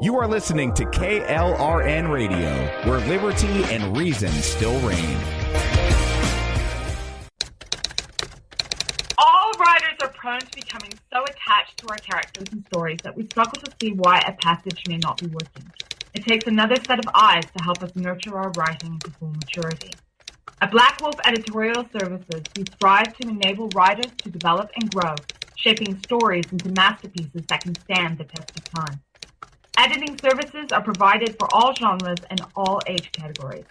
You are listening to KLRN Radio, where liberty and reason still reign. All writers are prone to becoming so attached to our characters and stories that we struggle to see why a passage may not be working. It takes another set of eyes to help us nurture our writing into full maturity. At Black Wolf Editorial Services, we strive to enable writers to develop and grow, shaping stories into masterpieces that can stand the test of time. Editing services are provided for all genres and all age categories.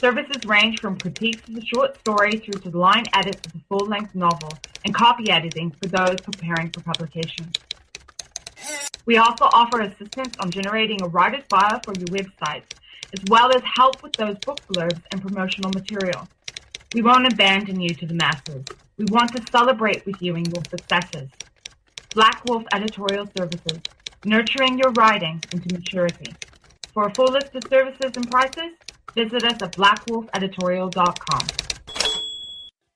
Services range from critiques of the short story through to line edits of the full-length novel and copy editing for those preparing for publication. We also offer assistance on generating a writer's bio for your websites, as well as help with those book blurbs and promotional material. We won't abandon you to the masses. We want to celebrate with you in your successes. Black Wolf Editorial Services, nurturing your writing into maturity. For a full list of services and prices, visit us at blackwolfeditorial.com.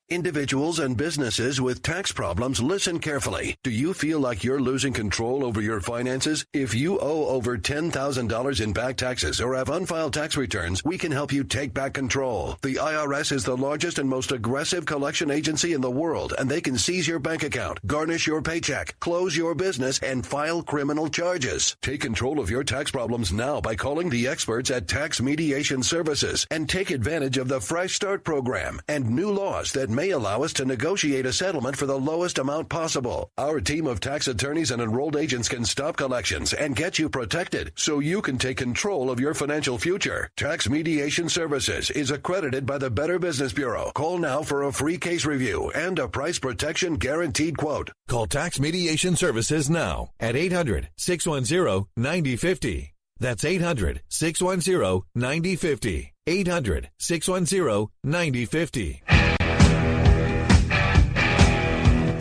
Individuals and businesses with tax problems, listen carefully. Do you feel like you're losing control over your finances? If you owe over $10,000 in back taxes or have unfiled tax returns, we can help you take back control. The IRS is the largest and most aggressive collection agency in the world, and they can seize your bank account, garnish your paycheck, close your business, and file criminal charges. Take control of your tax problems now by calling the experts at Tax Mediation Services and take advantage of the Fresh Start program and new laws that may allow us to negotiate a settlement for the lowest amount possible. Our team of tax attorneys and enrolled agents can stop collections and get you protected so you can take control of your financial future. Tax Mediation Services is accredited by the Better Business Bureau. Call now for a free case review and a price protection guaranteed quote. Call Tax Mediation Services now at 800-610-9050. That's 800-610-9050. 800-610-9050.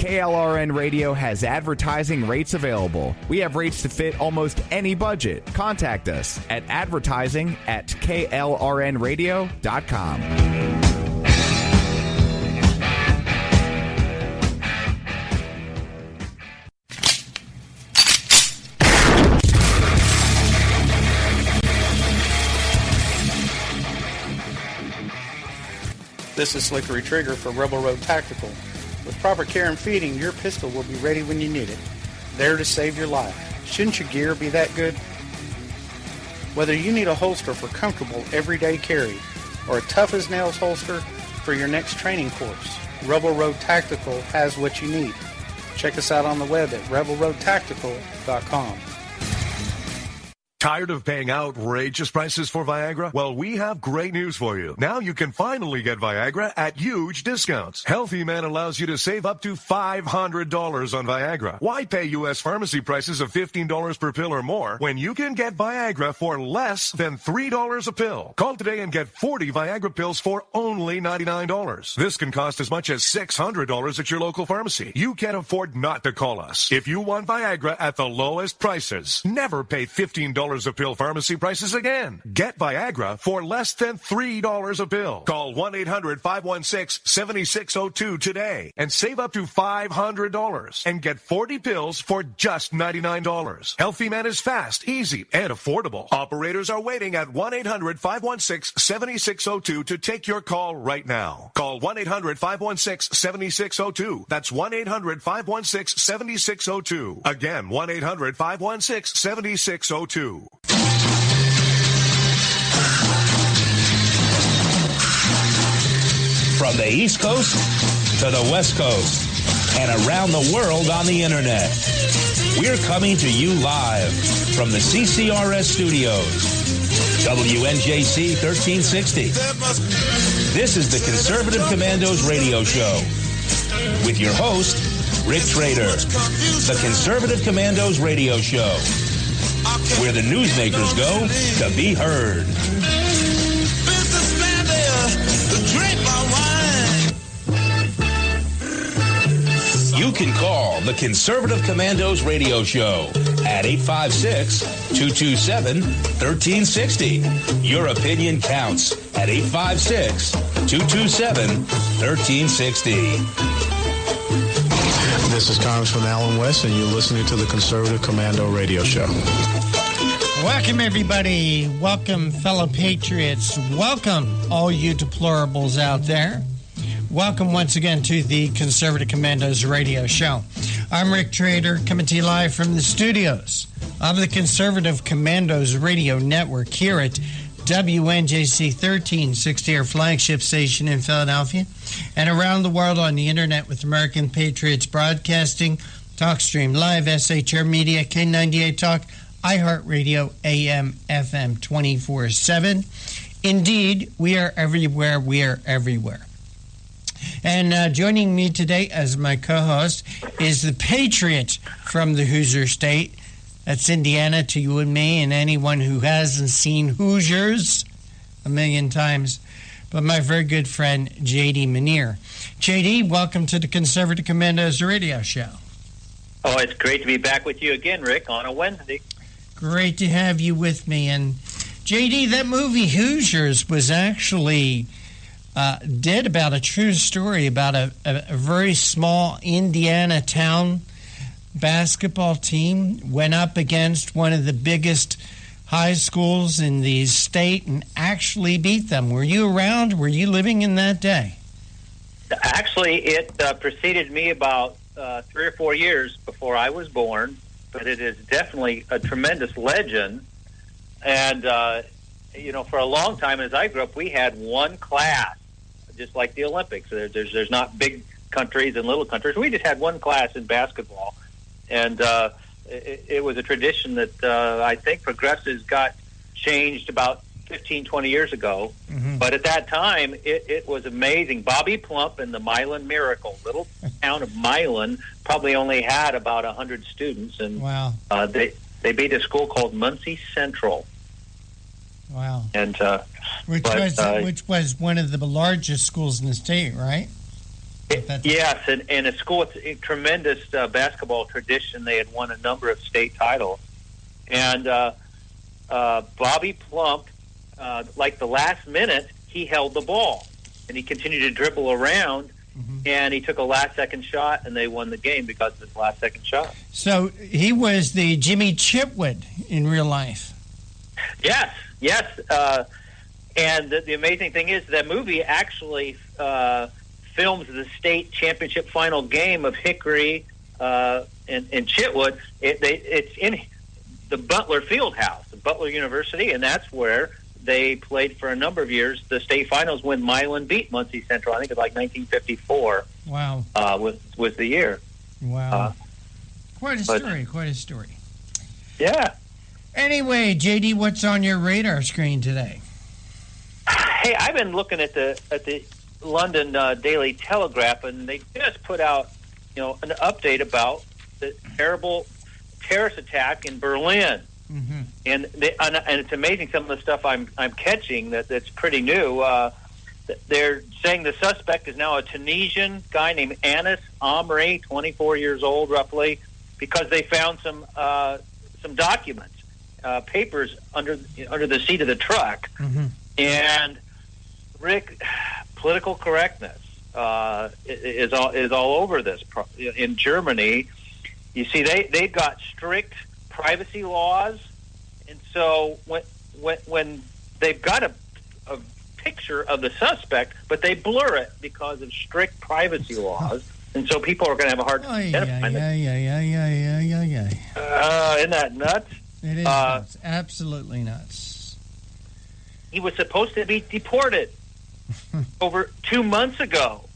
KLRN Radio has advertising rates available. We have rates to fit almost any budget. Contact us at advertising@klrnradio.com. This is Slickery Trigger for Rebel Road Tactical. With proper care and feeding, your pistol will be ready when you need it, there to save your life. Shouldn't your gear be that good? Whether you need a holster for comfortable everyday carry or a tough-as-nails holster for your next training course, Rebel Road Tactical has what you need. Check us out on the web at rebelroadtactical.com. Tired of paying outrageous prices for Viagra? Well, we have great news for you. Now you can finally get Viagra at huge discounts. Healthy Man allows you to save up to $500 on Viagra. Why pay U.S. pharmacy prices of $15 per pill or more when you can get Viagra for less than $3 a pill? Call today and get 40 Viagra pills for only $99. This can cost as much as $600 at your local pharmacy. You can't afford not to call us. If you want Viagra at the lowest prices, never pay $15 a pill pharmacy prices again. Get Viagra for less than $3 a pill. Call 1-800-516-7602 today and save up to $500 and get 40 pills for just $99. Healthy Man is fast, easy, and affordable. Operators are waiting at 1-800-516-7602 to take your call right now. Call 1-800-516-7602. That's 1-800-516-7602. Again, 1-800-516-7602. From the East Coast to the West Coast and around the world on the internet, we're coming to you live from the CCRS studios, WNJC 1360. This is the Conservative Commandos radio show with your host, Rick Trader. The Conservative Commandos radio show, where the newsmakers go to be heard. You can call the Conservative Commandos radio show at 856-227-1360. Your opinion counts at 856-227-1360. This is Congressman Alan West, and you're listening to the Conservative Commando radio show. Welcome, everybody. Welcome, fellow patriots. Welcome, all you deplorables out there. Welcome once again to the Conservative Commandos radio show. I'm Rick Trader, coming to you live from the studios of the Conservative Commandos radio network here at WNJC 1360, our flagship station in Philadelphia, and around the world on the internet with American Patriots Broadcasting, TalkStream Live, SHR Media, K98 Talk, iHeartRadio, AM, FM 24/7. Indeed, we are everywhere. We are everywhere. And joining me today as my co-host is the Patriot from the Hoosier State. That's Indiana to you and me and anyone who hasn't seen Hoosiers a million times. But my very good friend, J.D. Manier. J.D., welcome to the Conservative Commandos radio show. Oh, it's great to be back with you again, Rick, on a Wednesday. Great to have you with me. And J.D., that movie Hoosiers was actually did about a true story about a very small Indiana town basketball team went up against one of the biggest high schools in the state and actually beat them. Were you around? Were you living in that day? Actually, it preceded me about 3 or 4 years before I was born, but it is definitely a tremendous legend. And, for a long time as I grew up, we had one class, just like the Olympics. There's not big countries and little countries. We just had one class in basketball. And it was a tradition that I think progressives got changed about 15, 20 years ago. Mm-hmm. But at that time, it was amazing. Bobby Plump and the Milan Miracle, little town of Milan, probably only had about 100 students. And wow. They beat a school called Muncie Central. Wow. And which was one of the largest schools in the state, right? Yes, and a school with a tremendous basketball tradition. They had won a number of state titles. And Bobby Plump, like the last minute, he held the ball. And he continued to dribble around, and he took a last-second shot, and they won the game because of his last-second shot. So he was the Jimmy Chitwood in real life. Yes. And the amazing thing is that movie actually films the state championship final game of Hickory and Chitwood. It's in the Butler Fieldhouse, the Butler University, and that's where they played for a number of years. The state finals when Milan beat Muncie Central. I think it was like 1954. Wow. Was the year. Wow. Quite a story. Yeah. Anyway, JD, what's on your radar screen today? Hey, I've been looking at the London Daily Telegraph, and they just put out, an update about the terrible terrorist attack in Berlin. Mm-hmm. And it's amazing some of the stuff I'm catching that's pretty new. They're saying the suspect is now a Tunisian guy named Anis Amri, 24 years old roughly, because they found some documents, papers under the seat of the truck. Mm-hmm. And Rick, political correctness is all over this. In Germany, you see, they've got strict privacy laws, and so when they've got a picture of the suspect, but they blur it because of strict privacy laws, and so people are going to have a hard time identifying it. Isn't that nuts? It is nuts. Absolutely nuts. He was supposed to be deported over 2 months ago,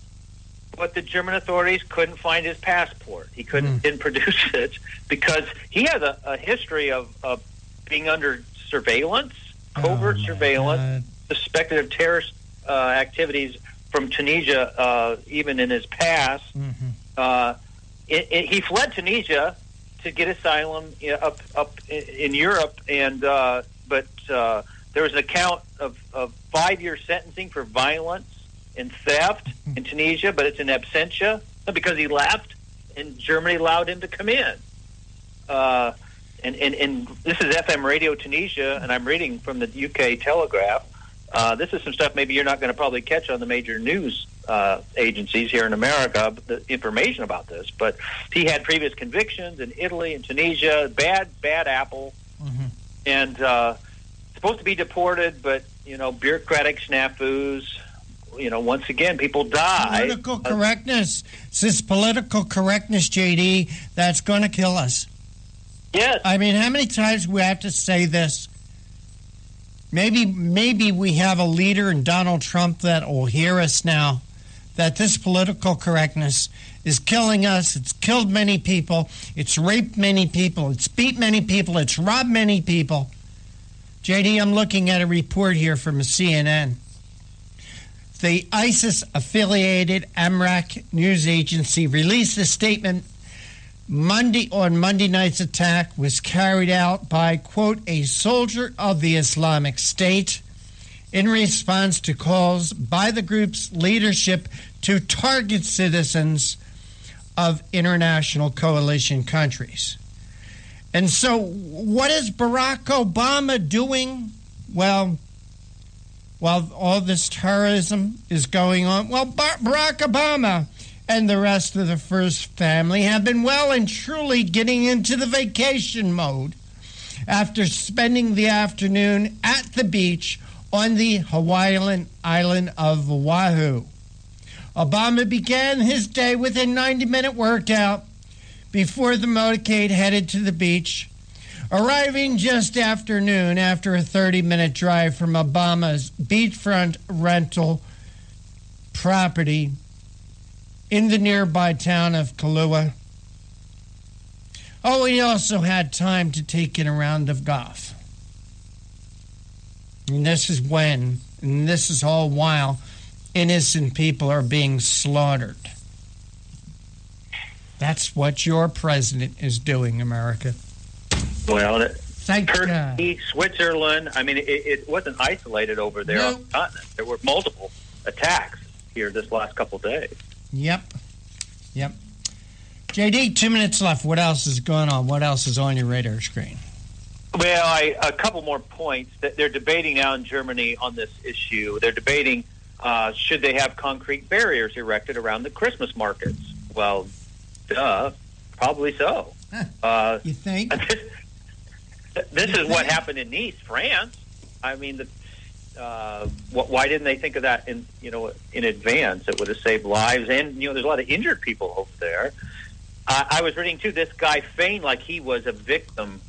but the German authorities couldn't find his passport. He didn't produce it because he has a history of being under surveillance, covert surveillance, suspected of terrorist activities from Tunisia, even in his past. Mm-hmm. He fled Tunisia to get asylum up in Europe, and but there was an account of 5-year sentencing for violence and theft in Tunisia, but it's in absentia because he left, and Germany allowed him to come in. And this is FM Radio Tunisia, and I'm reading from the UK Telegraph. This is some stuff maybe you're not going to probably catch on the major news agencies here in America, the information about this. But he had previous convictions in Italy and Tunisia, bad apple. Mm-hmm. and supposed to be deported, but bureaucratic snafus. Once again, people die. Political correctness. It's this political correctness, JD, that's going to kill us. Yes. I mean, how many times we have to say this? Maybe we have a leader in Donald Trump that will hear us now, that this political correctness is killing us. It's killed many people. It's raped many people. It's beat many people. It's robbed many people. JD, I'm looking at a report here from CNN. The ISIS-affiliated Amrak news agency released a statement on Monday night's attack was carried out by, quote, a soldier of the Islamic State in response to calls by the group's leadership to target citizens of international coalition countries. And so what is Barack Obama doing? Well, while all this terrorism is going on, Barack Obama and the rest of the First Family have been well and truly getting into the vacation mode after spending the afternoon at the beach on the Hawaiian island of Oahu. Obama began his day with a 90-minute workout before the motorcade headed to the beach, arriving just after noon after a 30-minute drive from Obama's beachfront rental property in the nearby town of Kailua. Oh, he also had time to take in a round of golf. And this is all while innocent people are being slaughtered. That's what your president is doing, America. Well, Thank Turkey, God. Switzerland, I mean, it wasn't isolated over there on the continent. There were multiple attacks here this last couple of days. Yep. JD, 2 minutes left. What else is going on? What else is on your radar screen? Well, a couple more points. That they're debating now in Germany on this issue. They're debating should they have concrete barriers erected around the Christmas markets? Well, probably so. You think? This is what happened in Nice, France. I mean, why didn't they think of that in advance? It would have saved lives, and there's a lot of injured people over there. I was reading too. This guy feigned like he was a victim,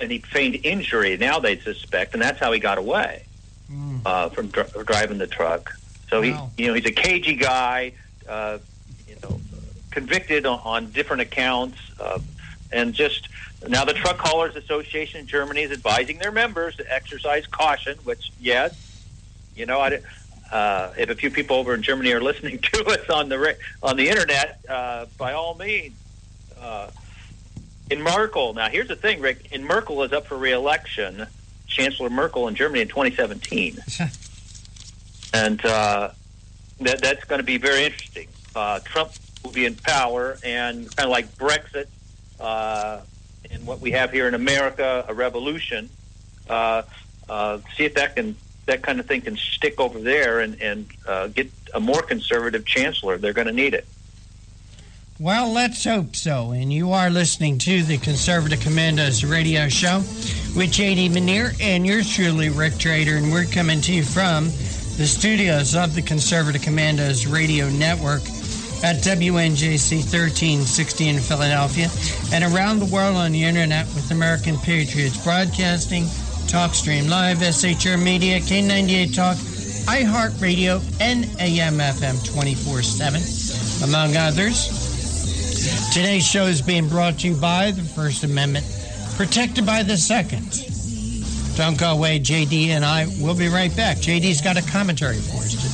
and he feigned injury. Now they suspect, and that's how he got away from driving the truck. So wow. He's a cagey guy, convicted on different accounts, and just now the Truck Haulers Association in Germany is advising their members to exercise caution. Which, yes, if a few people over in Germany are listening to us on the internet, by all means. In Merkel, now here's the thing, Rick. In Merkel is up for re-election, Chancellor Merkel in Germany in 2017, and that's going to be very interesting. Trump will be in power, and kind of like Brexit, and what we have here in America, a revolution. See if that kind of thing can stick over there and get a more conservative chancellor. They're going to need it. Well, let's hope so. And you are listening to the Conservative Commandos radio show with J.D. Manier and yours truly, Rick Trader. And we're coming to you from the studios of the Conservative Commandos radio network at WNJC 1360 in Philadelphia and around the world on the internet with American Patriots Broadcasting, TalkStream Live, SHR Media, K98 Talk, iHeartRadio, and AM/FM 24/7, among others. Today's show is being brought to you by the First Amendment, protected by the Second. Don't go away, JD and I will be right back. JD's got a commentary for us today.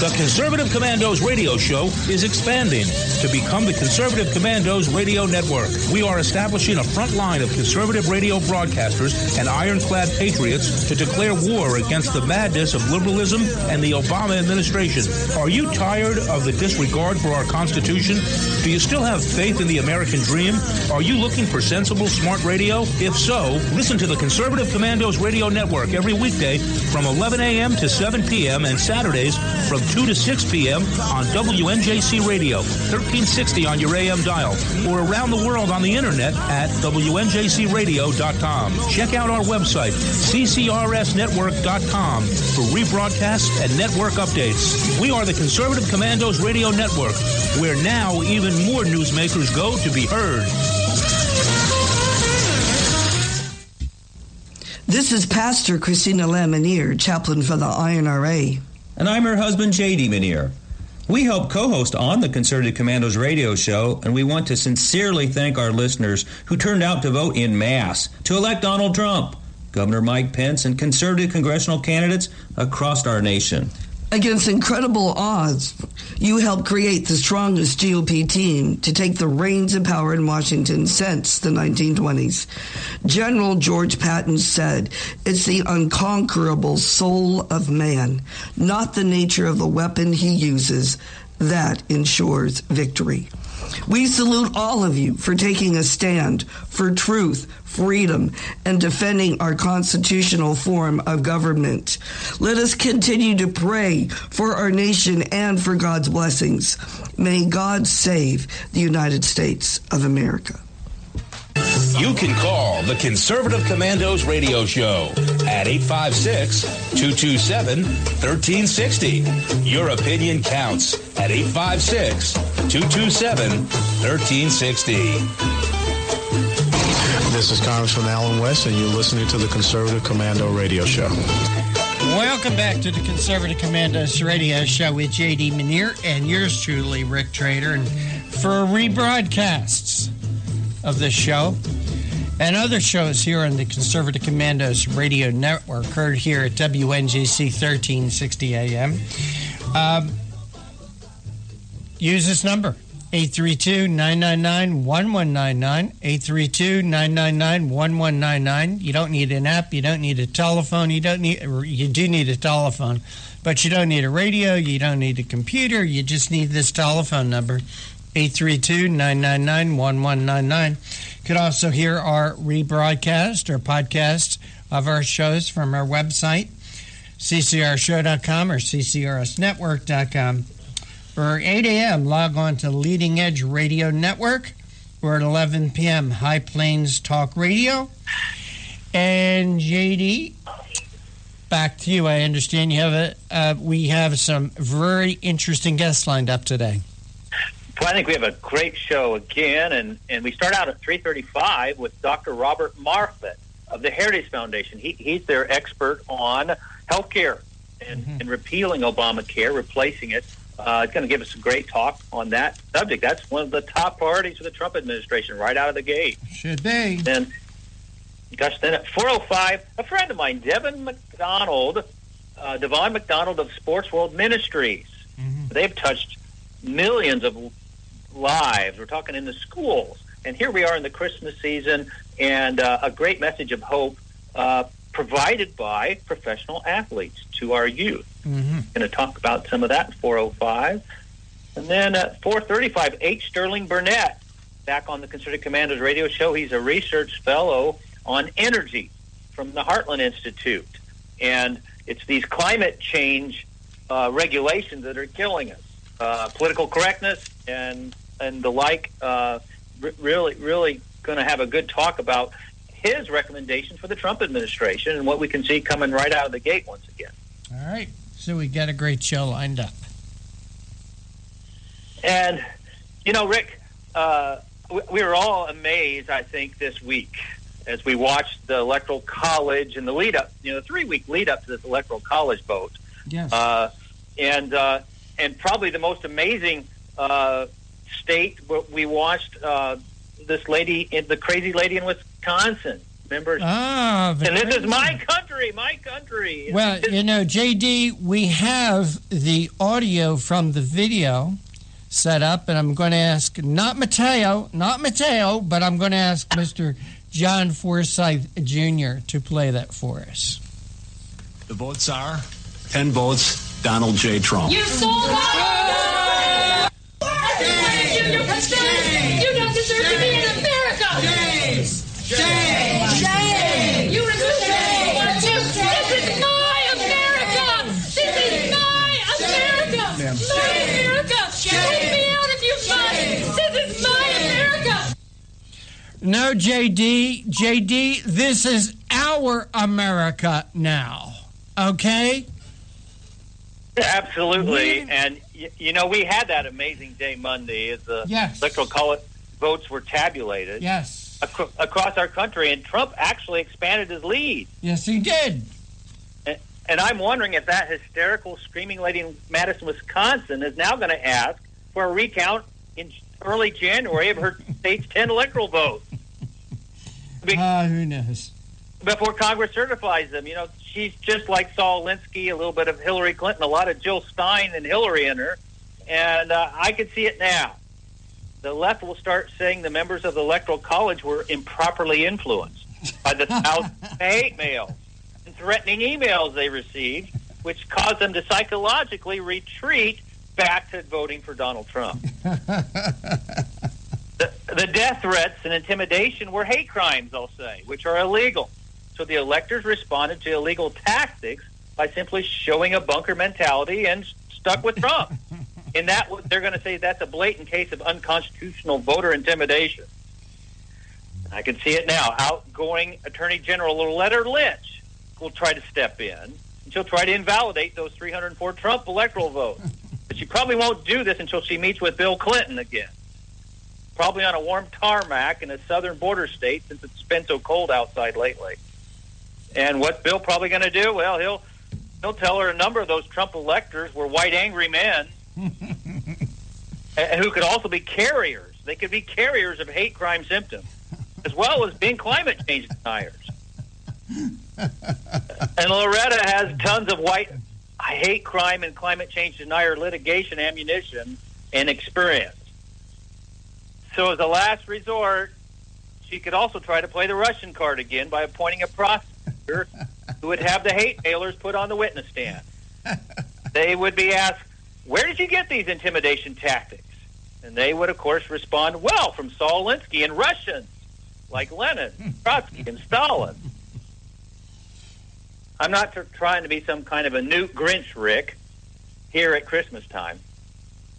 The Conservative Commandos radio show is expanding to become the Conservative Commandos radio network. We are establishing a front line of conservative radio broadcasters and ironclad patriots to declare war against the madness of liberalism and the Obama administration. Are you tired of the disregard for our Constitution? Do you still have faith in the American dream? Are you looking for sensible, smart radio? If so, listen to the Conservative Commandos radio network every weekday from 11 a.m. to 7 p.m. and Saturdays from 2 to 6 p.m. on WNJC Radio, 1360 on your AM dial, or around the world on the internet at WNJCradio.com. Check out our website, CCRSnetwork.com, for rebroadcasts and network updates. We are the Conservative Commandos Radio Network, where now even more newsmakers go to be heard. This is Pastor Christina Lamanier, chaplain for the INRA. And I'm her husband, J.D. Manier. We help co-host on the Conservative Commandos radio show, and we want to sincerely thank our listeners who turned out to vote in mass to elect Donald Trump, Governor Mike Pence, and conservative congressional candidates across our nation. Against incredible odds, you helped create the strongest GOP team to take the reins of power in Washington since the 1920s. General George Patton said, "It's the unconquerable soul of man, not the nature of the weapon he uses, that ensures victory." We salute all of you for taking a stand for truth, freedom, and defending our constitutional form of government. Let us continue to pray for our nation and for God's blessings. May God save the United States of America. You can call the Conservative Commandos radio show at 856-227-1360. Your opinion counts at 856-227-1360. This is Congressman Alan West, and you're listening to the Conservative Commando radio show. Welcome back to the Conservative Commandos radio show with J.D. Manier and yours truly, Rick Trader. And for rebroadcasts of this show and other shows here on the Conservative Commandos radio network, heard here at WNJC 1360 AM, use this number, 832-999-1199, 832-999-1199. You don't need an app. You don't need a telephone. You do need a telephone, but you don't need a radio. You don't need a computer. You just need this telephone number, 832-999-1199. You could also hear our rebroadcast or podcast of our shows from our website, ccrshow.com or ccrsnetwork.com. For 8 a.m., log on to Leading Edge Radio Network. We're at 11 p.m., High Plains Talk Radio. And JD, back to you. I understand you have we have some very interesting guests lined up today. Well, I think we have a great show again, and we start out at 3:35 with Dr. Robert Marfet of the Heritage Foundation. He's their expert on health care and repealing Obamacare, replacing it. It's going to give us a great talk on that subject. That's one of the top priorities for the Trump administration right out of the gate. Should be. Then at 4:05, a friend of mine, Devon McDonald of Sports World Ministries. They've touched millions of lives. We're talking in the schools. And here we are in the Christmas season, and a great message of hope provided by professional athletes to our youth. Going to talk about some of that at 4:05. And then at 4:35, H. Sterling Burnett, back on the Conservative Commandos radio show. He's a research fellow on energy from the Heartland Institute. And it's these climate change regulations that are killing us. Political correctness and the like. Really going to have a good talk about his recommendations for the Trump administration and what we can see coming right out of the gate once again. All right. So we got a great show lined up. And, Rick, we were all amazed, I think, this week as we watched the Electoral College and the lead-up, the 3-week lead-up to this Electoral College vote. Yes. And probably the most amazing state, we watched this lady, the crazy lady in Wisconsin, members. And this is my country. Well, JD, we have the audio from the video set up, and I'm going to ask, not Mateo, but I'm going to ask Mr. John Forsyth Jr. to play that for us. The votes are 10 votes, Donald J. Trump. You sold out! You don't deserve to be in America! Shame! You deserve to This is my America! This is my America! My America! Take me out if you must! This is my America! No, JD, this is our America now. Okay? Absolutely. And, we had that amazing day Monday as the electoral college votes were tabulated. Yes. Across our country, and Trump actually expanded his lead. Yes, he did. And I'm wondering if that hysterical screaming lady in Madison, Wisconsin is now going to ask for a recount in early January of her state's 10 electoral votes. Who knows? Before Congress certifies them. She's just like Saul Alinsky, a little bit of Hillary Clinton, a lot of Jill Stein and Hillary in her. And I can see it now. The left will start saying the members of the Electoral College were improperly influenced by the thousands of hate mails and threatening emails they received, which caused them to psychologically retreat back to voting for Donald Trump. The death threats and intimidation were hate crimes, I'll say, which are illegal. So the electors responded to illegal tactics by simply showing a bunker mentality and stuck with Trump. In that, they're going to say that's a blatant case of unconstitutional voter intimidation. I can see it now. Outgoing Attorney General Loretta Lynch will try to step in, and she'll try to invalidate those 304 Trump electoral votes. But she probably won't do this until she meets with Bill Clinton again. Probably on a warm tarmac in a southern border state, since it's been so cold outside lately. And what's Bill probably going to do? Well, he'll tell her a number of those Trump electors were white angry men who could also be carriers. They could be carriers of hate crime symptoms, as well as being climate change deniers. And Loretta has tons of white hate crime and climate change denier litigation ammunition and experience. So as a last resort, she could also try to play the Russian card again by appointing a prosecutor who would have the hate mailers put on the witness stand. They would be asked, where did you get these intimidation tactics? And they would, of course, respond, well, from Saul Alinsky and Russians, like Lenin, Trotsky, and Stalin. I'm not trying to be some kind of a Newt Grinch, Rick, here at Christmas time.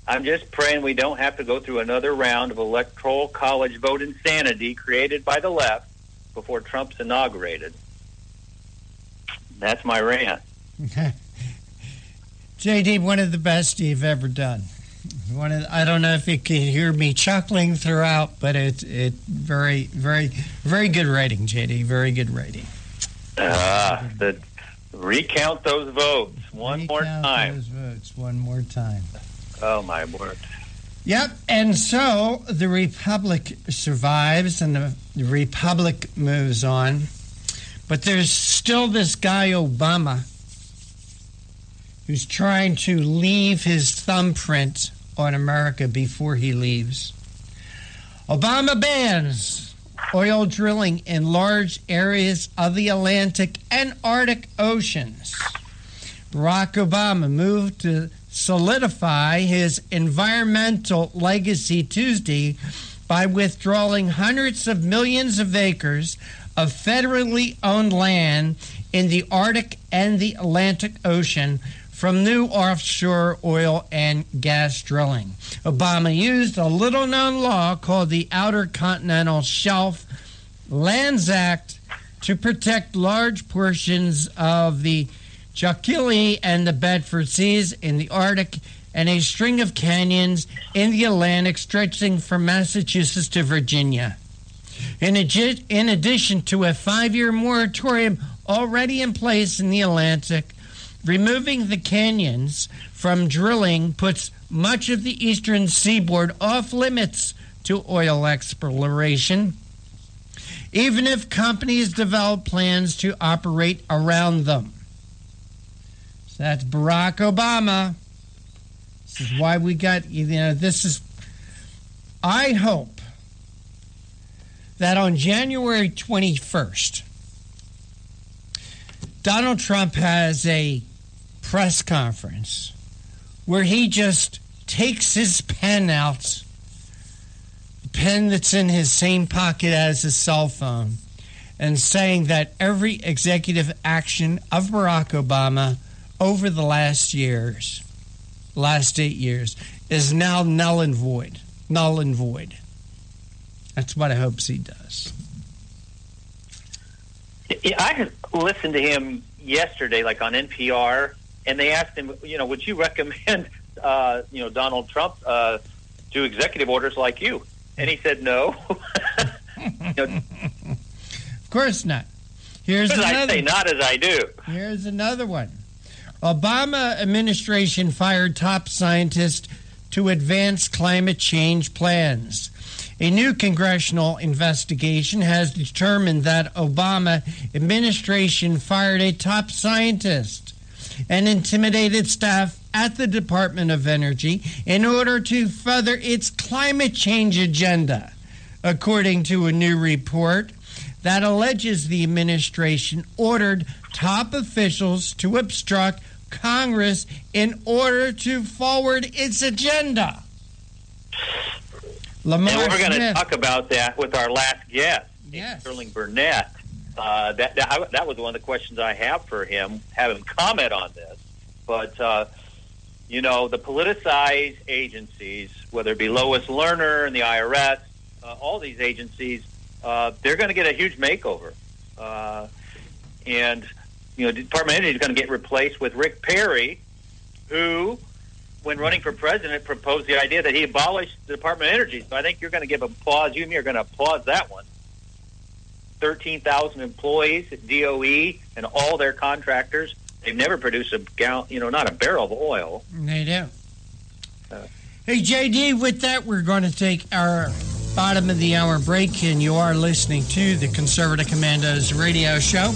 I'm just praying we don't have to go through another round of electoral college vote insanity created by the left before Trump's inaugurated. That's my rant. JD, one of the best you've ever done. I don't know if you can hear me chuckling throughout, but it's very, very, very good writing, JD. Very good writing. Recount those votes one more time. Those votes one more time. Oh, my word. Yep, and so the Republic survives and the Republic moves on. But there's still this guy, Obama, who's trying to leave his thumbprint on America before he leaves. Obama bans oil drilling in large areas of the Atlantic and Arctic Oceans. Barack Obama moved to solidify his environmental legacy Tuesday by withdrawing hundreds of millions of acres of federally owned land in the Arctic and the Atlantic Ocean from new offshore oil and gas drilling. Obama used a little-known law called the Outer Continental Shelf Lands Act to protect large portions of the Chilkotty and the Bedford Seas in the Arctic and a string of canyons in the Atlantic stretching from Massachusetts to Virginia. In addition to a 5-year moratorium already in place in the Atlantic, removing the canyons from drilling puts much of the eastern seaboard off limits to oil exploration. even if companies develop plans to operate around them. So that's Barack Obama. This is why we got, I hope that on January 21st, Donald Trump has a press conference where he just takes his pen out, the pen that's in his same pocket as his cell phone, and saying that every executive action of Barack Obama over the last 8 years, is now null and void. Null and void. That's what I hope he does. I listened to him yesterday, like on NPR, and they asked him, would you recommend, Donald Trump do executive orders like you? And he said no. Of course not. Here's as another. I say, not as I do. Here's another one. Obama administration fired top scientist to advance climate change plans. A new congressional investigation has determined that Obama administration fired a top scientist and intimidated staff at the Department of Energy in order to further its climate change agenda, according to a new report that alleges the administration ordered top officials to obstruct Congress in order to forward its agenda. And we're going to talk about that with our last guest, Sterling Burnett. That was one of the questions I have for him, have him comment on this. But, the politicized agencies, whether it be Lois Lerner and the IRS, all these agencies, they're going to get a huge makeover. The Department of Energy is going to get replaced with Rick Perry, who, when running for president, proposed the idea that he abolished the Department of Energy. So I think you're going to give applause. You and me are going to applaud that one. 13,000 employees at DOE and all their contractors. They've never produced a gallon, not a barrel of oil. They do. Hey, JD, with that, we're going to take our bottom of the hour break, and you are listening to the Conservative Commandos radio show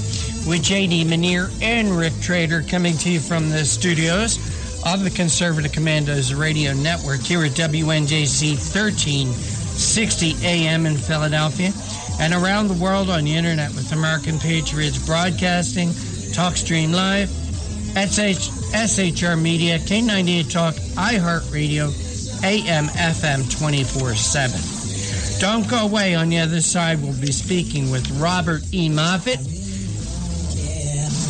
with JD Manier and Rick Trader, coming to you from the studios of the Conservative Commandos radio network here at WNJC 1360 AM in Philadelphia and around the world on the internet with American Patriots Broadcasting, TalkStream Live, SHR Media, K98 Talk, iHeartRadio, AM, FM 24/7. Don't go away. On the other side, we'll be speaking with Robert E. Moffett,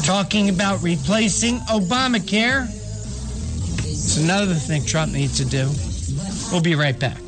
talking about replacing Obamacare. It's another thing Trump needs to do. We'll be right back.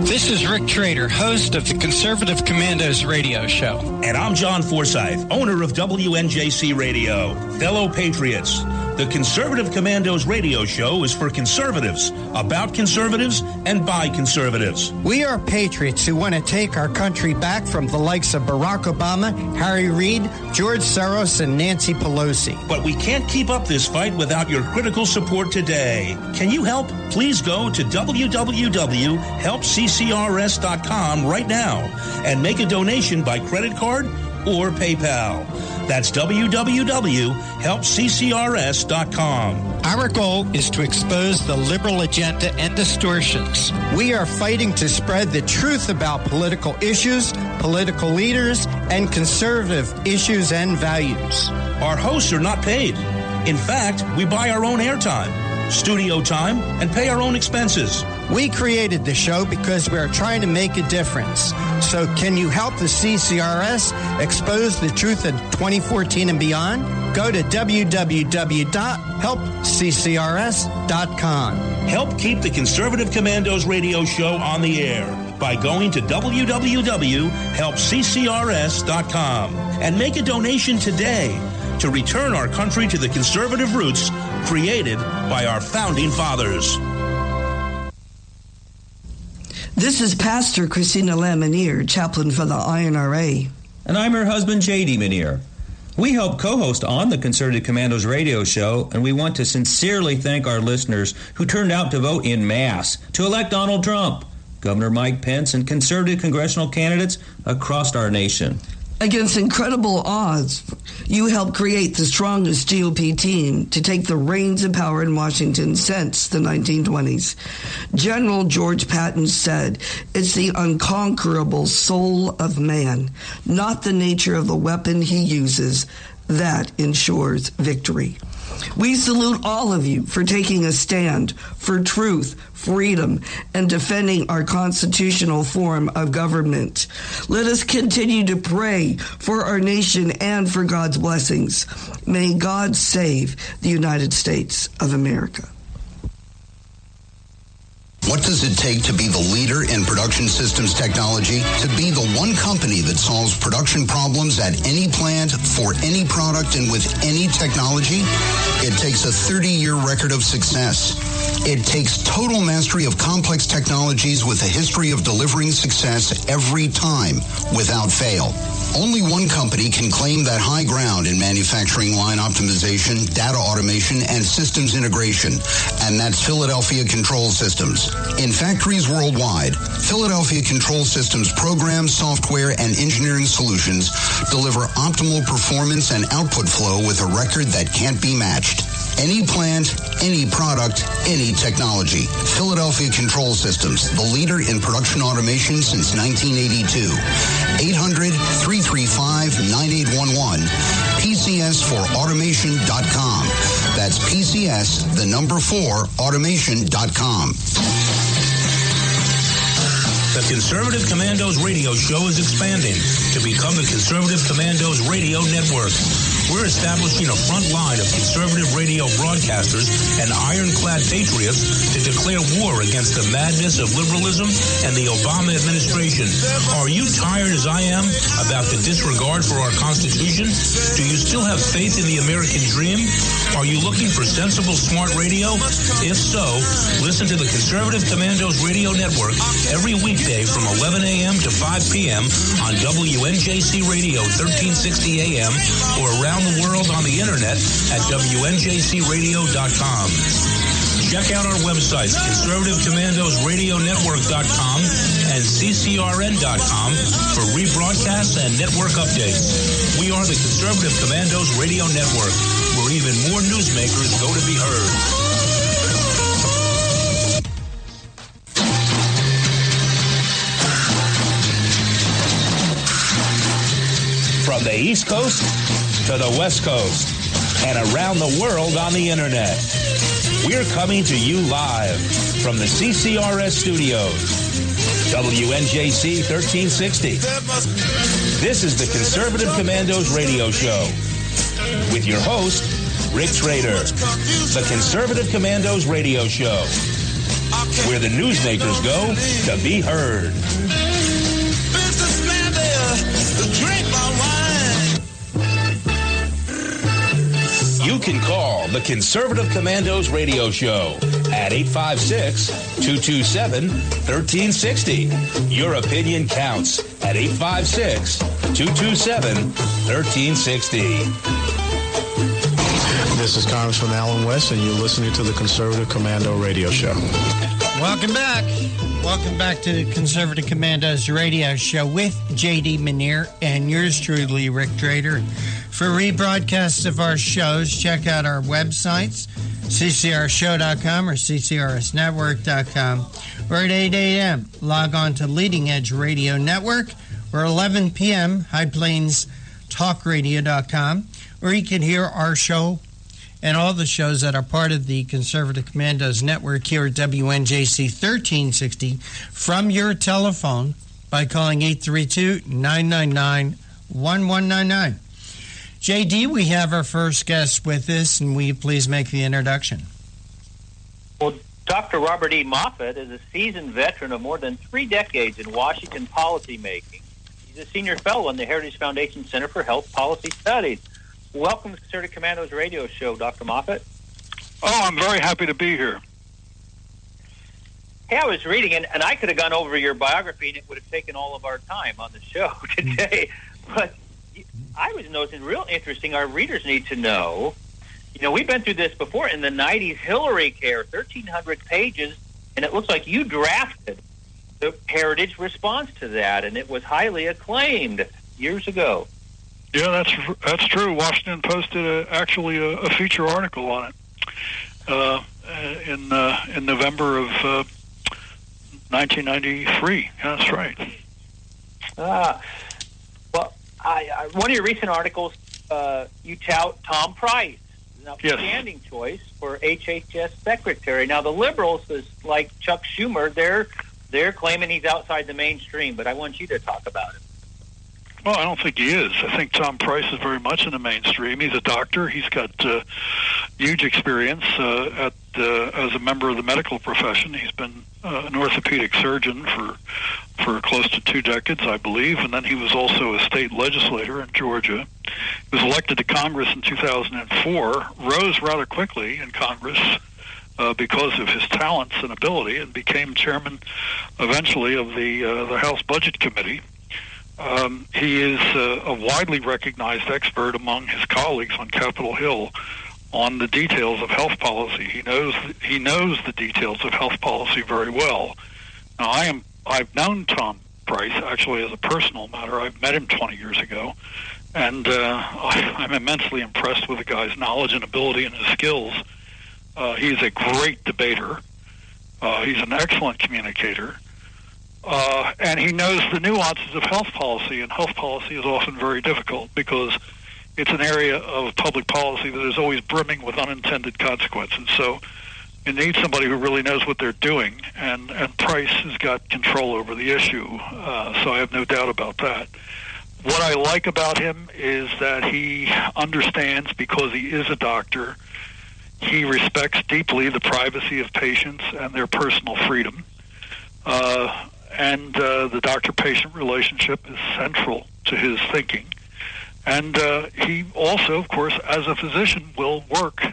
This is Rick Trader, host of the Conservative Commandos radio show. And I'm John Forsyth, owner of WNJC Radio. Fellow patriots, the Conservative Commandos radio show is for conservatives, about conservatives, and by conservatives. We are patriots who want to take our country back from the likes of Barack Obama, Harry Reid, George Soros, and Nancy Pelosi. But we can't keep up this fight without your critical support today. Can you help? Please go to www.helpccrs.com right now and make a donation by credit card or PayPal. That's www.helpccrs.com. Our goal is to expose the liberal agenda and distortions. We are fighting to spread the truth about political issues, political leaders, and conservative issues and values. Our hosts are not paid. In fact, we buy our own airtime, studio time, and pay our own expenses. We created the show because we are trying to make a difference. So can you help the CCRS expose the truth in 2014 and beyond? Go to www.helpccrs.com. Help keep the Conservative Commandos radio show on the air by going to www.helpccrs.com and make a donation today to return our country to the conservative roots created by our founding fathers. This is Pastor Christina Lamanier, chaplain for the INRA. And I'm her husband, J.D. Manier. We help co-host on the Conservative Commandos radio show, and we want to sincerely thank our listeners who turned out to vote in mass to elect Donald Trump. Governor Mike Pence, and conservative congressional candidates across our nation. Against incredible odds, you helped create the strongest GOP team to take the reins of power in Washington since the 1920s. General George Patton said, "It's the unconquerable soul of man, not the nature of the weapon he uses, that ensures victory." We salute all of you for taking a stand for truth, freedom, and defending our constitutional form of government. Let us continue to pray for our nation and for God's blessings. May God save the United States of America. What does it take to be the leader in production systems technology? To be the one company that solves production problems at any plant, for any product, and with any technology? It takes a 30-year record of success. It takes total mastery of complex technologies with a history of delivering success every time, without fail. Only one company can claim that high ground in manufacturing line optimization, data automation, and systems integration, and that's Philadelphia Control Systems. In factories worldwide, Philadelphia Control Systems programs, software, and engineering solutions deliver optimal performance and output flow with a record that can't be matched. Any plant, any product, any technology. Philadelphia Control Systems, the leader in production automation since 1982. 800-335-9811. PCS4automation.com. That's PCS, the number 4, automation.com. The Conservative Commandos radio show is expanding to become the Conservative Commandos radio network. We're establishing a front line of conservative radio broadcasters and ironclad patriots to declare war against the madness of liberalism and the Obama administration. Are you tired, as I am, about the disregard for our Constitution? Do you still have faith in the American dream? Are you looking for sensible, smart radio? If so, listen to the Conservative Commandos radio network every weekday from 11 a.m. to 5 p.m. on WNJC Radio 1360 a.m. or around the world on the internet at WNJCradio.com. Check out our websites, ConservativeCommandosRadioNetwork.com and CCRN.com for rebroadcasts and network updates. We are the Conservative Commandos Radio Network, where even more newsmakers go to be heard. From the East Coast to the West Coast and around the world on the internet. We're coming to you live from the CCRS studios. WNJC 1360. This is the Conservative Commandos radio show with your host, Rick Trader. The Conservative Commandos radio show, where the newsmakers go to be heard. You can call the Conservative Commandos radio show at 856-227-1360. Your opinion counts at 856-227-1360. This is Congressman Alan West, and you're listening to the Conservative Commando radio show. Welcome back. Welcome back to the Conservative Commandos radio show with J.D. Manier and yours truly, Rick Trader. For rebroadcasts of our shows, check out our websites, ccrshow.com or ccrsnetwork.com, or at 8 a.m., log on to Leading Edge Radio Network, or 11 p.m., highplainstalkradio.com, or you can hear our show and all the shows that are part of the Conservative Commandos Network here at WNJC 1360 from your telephone by calling 832-999-1199. JD, we have our first guest with us, and will you please make the introduction? Well, Dr. Robert E. Moffat is a seasoned veteran of more than 3 decades in Washington policymaking. He's a senior fellow in the Heritage Foundation Center for Health Policy Studies. Welcome to the Conservative Commandos radio show, Dr. Moffat. Oh, I'm very happy to be here. Hey, I was reading, and I could have gone over your biography, and it would have taken all of our time on the show today. But I was noticing, real interesting, our readers need to know, we've been through this before in the 90s, Hillary Care, 1,300 pages, and it looks like you drafted the Heritage response to that, and it was highly acclaimed years ago. Yeah, that's true. Washington posted actually a feature article on it in November of 1993. Yeah, that's right. Well, one of your recent articles, you tout Tom Price, an outstanding choice for HHS secretary. Now, the liberals, is like Chuck Schumer, they're claiming he's outside the mainstream, but I want you to talk about it. Well, I don't think he is. I think Tom Price is very much in the mainstream. He's a doctor. He's got huge experience as a member of the medical profession. He's been an orthopedic surgeon for close to 2 decades, I believe, and then he was also a state legislator in Georgia. He was elected to Congress in 2004, rose rather quickly in Congress because of his talents and ability, and became chairman eventually of the House Budget Committee. He is a widely recognized expert among his colleagues on Capitol Hill on the details of health policy. He knows the details of health policy very well. Now, I've known Tom Price actually as a personal matter. I've met him 20 years ago, and I'm immensely impressed with the guy's knowledge and ability and his skills. He's a great debater. He's an excellent communicator. And he knows the nuances of health policy, and health policy is often very difficult because it's an area of public policy that is always brimming with unintended consequences. So you need somebody who really knows what they're doing, and Price has got control over the issue, so I have no doubt about that. What I like about him is that he understands, because he is a doctor, he respects deeply the privacy of patients and their personal freedom. And the doctor-patient relationship is central to his thinking. And he also, of course, as a physician, will work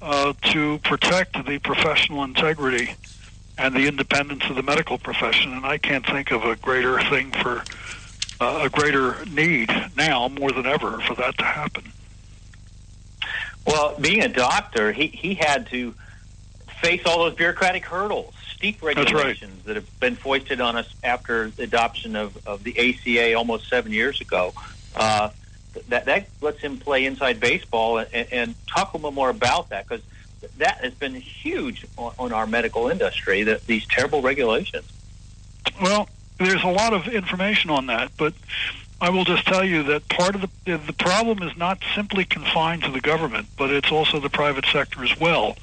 to protect the professional integrity and the independence of the medical profession. And I can't think of a greater thing for a greater need now, more than ever, for that to happen. Well, being a doctor, he had to face all those bureaucratic hurdles. Steep regulations that have been foisted on us after the adoption of the ACA almost 7 years ago. That lets him play inside baseball and talk a little more about that, because that has been huge on our medical industry, these terrible regulations. Well, there's a lot of information on that, but I will just tell you that part of the problem is not simply confined to the government, but it's also the private sector as well.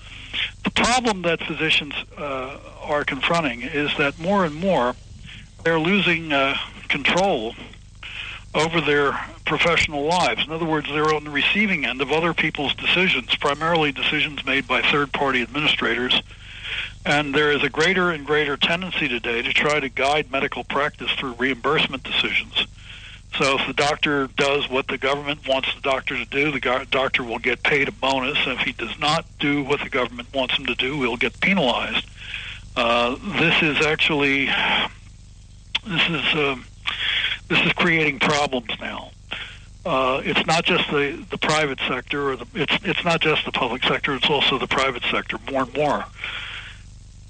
The problem that physicians are confronting is that more and more they're losing control over their professional lives. In other words, they're on the receiving end of other people's decisions, primarily decisions made by third-party administrators. And there is a greater and greater tendency today to try to guide medical practice through reimbursement decisions. So if the doctor does what the government wants the doctor to do, the doctor will get paid a bonus. And if he does not do what the government wants him to do, he'll get penalized. This is creating problems now. It's not just the private sector, or it's not just the public sector. It's also the private sector. More and more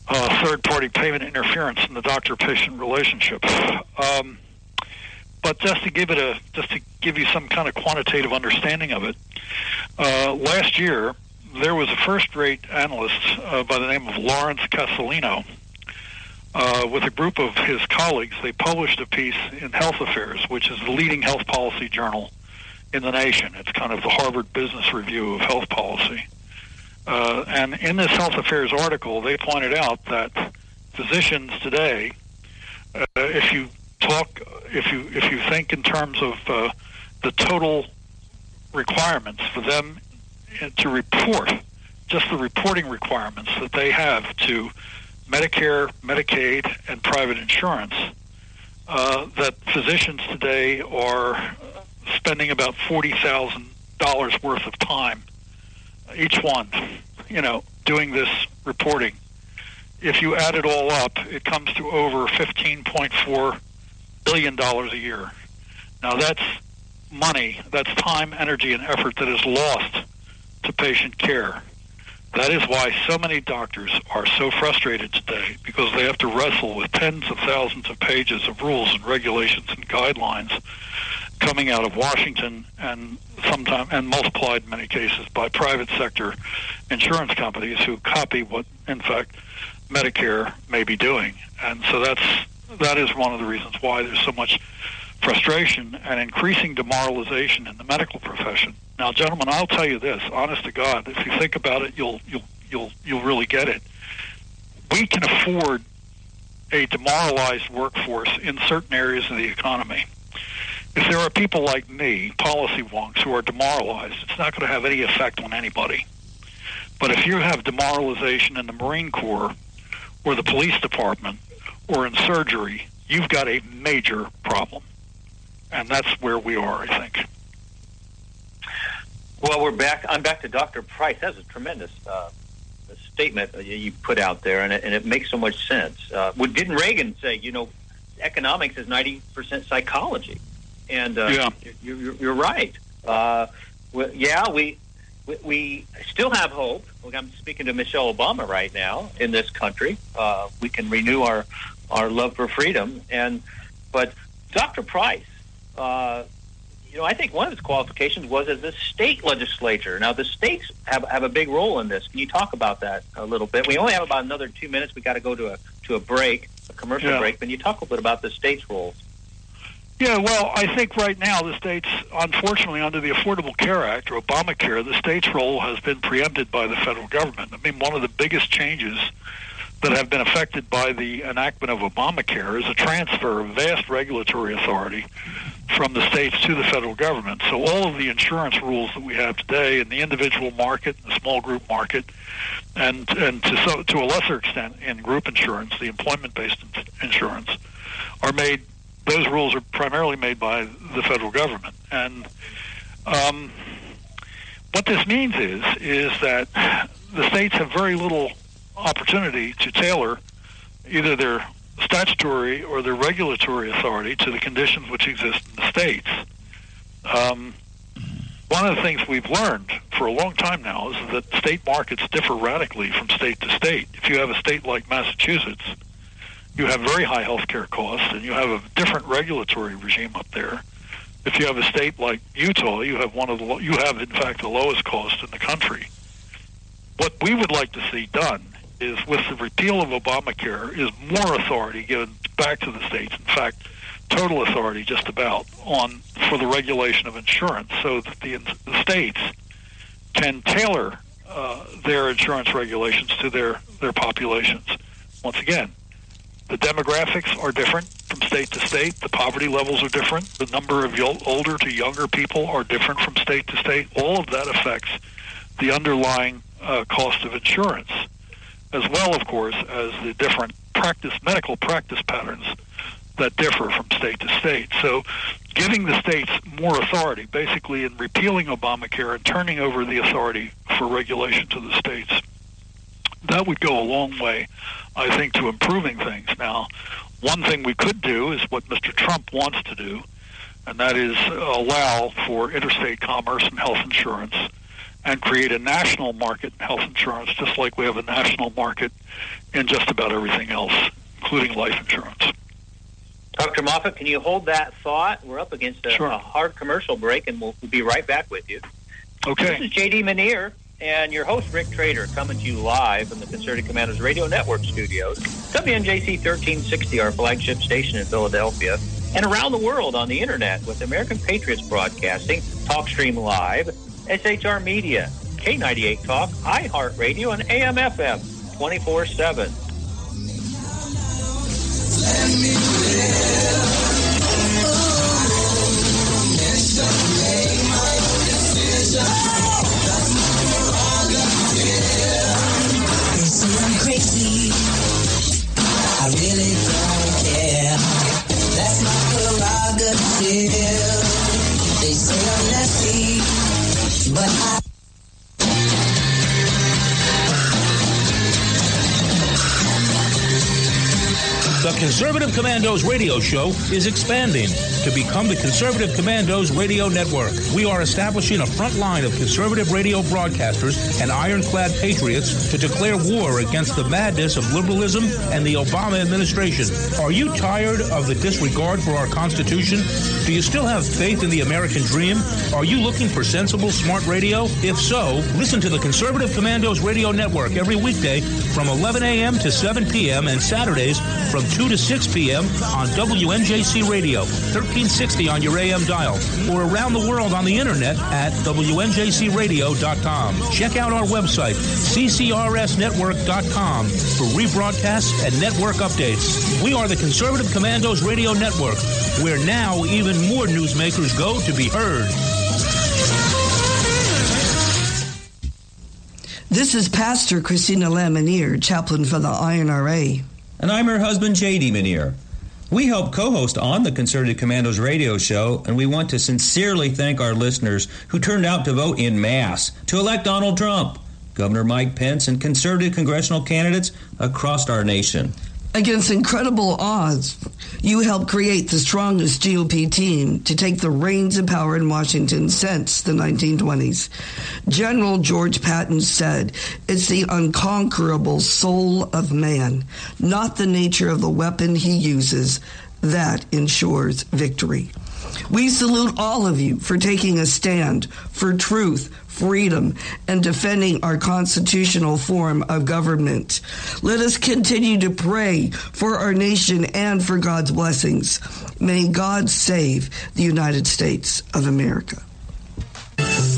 third-party payment interference in the doctor-patient relationship. But just to give you some kind of quantitative understanding of it, last year there was a first-rate analyst by the name of Lawrence Castellino. With a group of his colleagues, they published a piece in Health Affairs, which is the leading health policy journal in the nation. It's kind of the Harvard Business Review of health policy. And in this Health Affairs article, they pointed out that physicians today, if you think in terms of the total requirements for them to report, just the reporting requirements that they have to Medicare, Medicaid, and private insurance, that physicians today are spending about $40,000 worth of time, each one, doing this reporting. If you add it all up, it comes to over $15.4 billion a year. Now that's money, that's time, energy, and effort that is lost to patient care. That is why so many doctors are so frustrated today, because they have to wrestle with tens of thousands of pages of rules and regulations and guidelines coming out of Washington and multiplied in many cases by private sector insurance companies who copy what, in fact, Medicare may be doing. And so that is one of the reasons why there's so much frustration and increasing demoralization in the medical profession. Now, gentlemen, I'll tell you this, honest to God, if you think about it, you'll really get it. We can afford a demoralized workforce in certain areas of the economy. If there are people like me, policy wonks, who are demoralized, it's not going to have any effect on anybody. But if you have demoralization in the Marine Corps or the police department or in surgery, you've got a major problem. And that's where we are, I think. Well, we're back. I'm back to Dr. Price. That's a tremendous statement you put out there, and it makes so much sense. Didn't Reagan say, economics is 90% psychology? And you're right. We still have hope. I'm speaking to Michelle Obama right now in this country. We can renew our love for freedom. But Dr. Price, I think one of his qualifications was as a state legislature. Now, the states have a big role in this. Can you talk about that a little bit? We only have about another 2 minutes. We got to go to a break, a commercial break. Can you talk a little bit about the states' roles? Yeah, well, I think right now the states, unfortunately, under the Affordable Care Act, or Obamacare, the state's role has been preempted by the federal government. I mean, one of the biggest changes that have been affected by the enactment of Obamacare is a transfer of vast regulatory authority from the states to the federal government. So all of the insurance rules that we have today in the individual market, the small group market, and to a lesser extent in group insurance, the employment-based insurance, are made. Those rules are primarily made by the federal government. And what this means is that the states have very little opportunity to tailor either their statutory or their regulatory authority to the conditions which exist in the states. One of the things we've learned for a long time now is that state markets differ radically from state to state. If you have a state like Massachusetts, you have very high health care costs, and you have a different regulatory regime up there. If you have a state like Utah, you have in fact the lowest cost in the country. What we would like to see done is, with the repeal of Obamacare, is more authority given back to the states. In fact, total authority just about for the regulation of insurance, so that the states can tailor their insurance regulations to their populations. Once again, the demographics are different from state to state. The poverty levels are different. The number of older to younger people are different from state to state. All of that affects the underlying cost of insurance, as well, of course, as the different medical practice patterns that differ from state to state. So giving the states more authority, basically in repealing Obamacare and turning over the authority for regulation to the states, that would go a long way, I think, to improving things. Now, one thing we could do is what Mr. Trump wants to do, and that is allow for interstate commerce in health insurance and create a national market in health insurance, just like we have a national market in just about everything else, including life insurance. Dr. Moffat, can you hold that thought? We're up against a hard commercial break, and we'll be right back with you. Okay. This is J.D. Manier and your host, Rick Trader, coming to you live from the Concerted Commandos Radio Network studios, WNJC 1360, our flagship station in Philadelphia, and around the world on the Internet with American Patriots Broadcasting, TalkStream Live, SHR Media, K98 Talk, iHeartRadio, and AM/FM 24/7. I'm crazy. I really don't care. That's my prerogative. They say I'm nasty, but I. The Conservative Commandos radio show is expanding to become the Conservative Commandos radio network. We are establishing a front line of conservative radio broadcasters and ironclad patriots to declare war against the madness of liberalism and the Obama administration. Are you tired of the disregard for our Constitution? Do you still have faith in the American dream? Are you looking for sensible, smart radio? If so, listen to the Conservative Commandos radio network every weekday from 11 a.m. to 7 p.m. and Saturdays from 2 to 6 p.m. on WNJC Radio, 1360 on your AM dial, or around the world on the internet at WNJCradio.com. Check out our website, CCRSnetwork.com, for rebroadcasts and network updates. We are the Conservative Commandos Radio Network, where now even more newsmakers go to be heard. This is Pastor Christina Lamanier, chaplain for the INRA. And I'm her husband, J.D. Manier. We help co-host on the Conservative Commandos radio show, and we want to sincerely thank our listeners who turned out to vote in mass to elect Donald Trump, Governor Mike Pence, and conservative congressional candidates across our nation. Against incredible odds, you helped create the strongest GOP team to take the reins of power in Washington since the 1920s. General George Patton said, "It's the unconquerable soul of man, not the nature of the weapon he uses, that ensures victory." We salute all of you for taking a stand for truth, freedom, and defending our constitutional form of government. Let us continue to pray for our nation and for God's blessings. May God save the United States of America.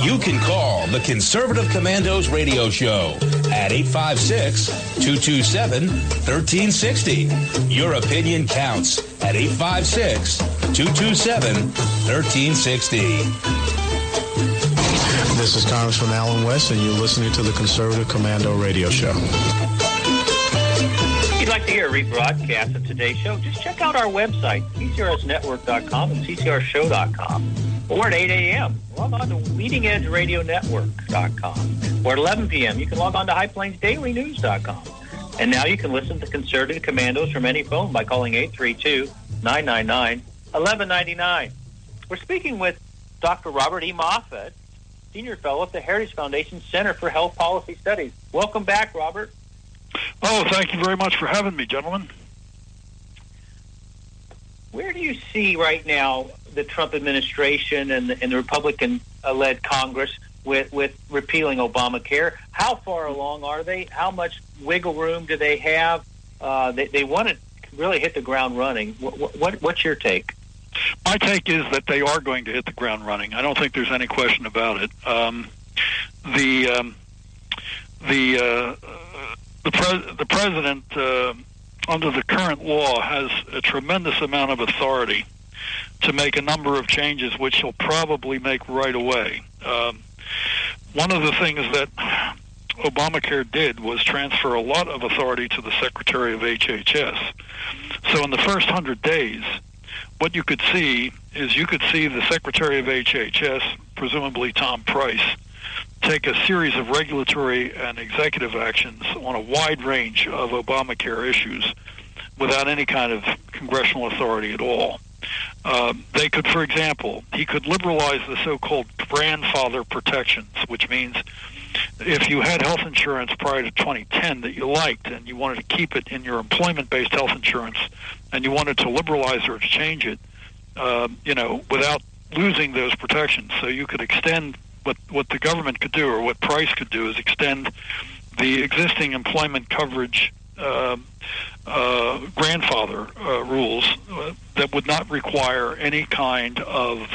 You can call the Conservative Commandos radio show at 856-227-1360. Your opinion counts at 856-227-1360. This is Congressman Alan West, and you're listening to the Conservative Commando radio show. If you'd like to hear a rebroadcast of today's show, just check out our website, CCRSnetwork.com and CCRShow.com. Or at 8 a.m., log on to LeadingEdgeRadioNetwork.com. Or at 11 p.m., you can log on to HighPlainsDailyNews.com. And now you can listen to Conservative Commandos from any phone by calling 832-999-1199. We're speaking with Dr. Robert E. Moffett, Senior Fellow at the Heritage Foundation Center for Health Policy Studies. Welcome back, Robert. Oh, thank you very much for having me, gentlemen. Where do you see right now the Trump administration and the Republican-led Congress with repealing Obamacare? How far along are they? How much wiggle room do they have? They want to really hit the ground running. What's your take? My take is that they are going to hit the ground running. I don't think there's any question about it. The president, under the current law, has a tremendous amount of authority to make a number of changes, which he'll probably make right away. One of the things that Obamacare did was transfer a lot of authority to the Secretary of HHS. So in the first 100 days, what you could see is the Secretary of HHS, presumably Tom Price, take a series of regulatory and executive actions on a wide range of Obamacare issues without any kind of congressional authority at all. They could, for example, he could liberalize the so-called grandfather protections, which means if you had health insurance prior to 2010 that you liked and you wanted to keep it in your employment-based health insurance and you wanted to liberalize or to change it, without losing those protections. So you could extend what the government could do, or what Price could do, is extend the existing employment coverage grandfather rules that would not require any kind of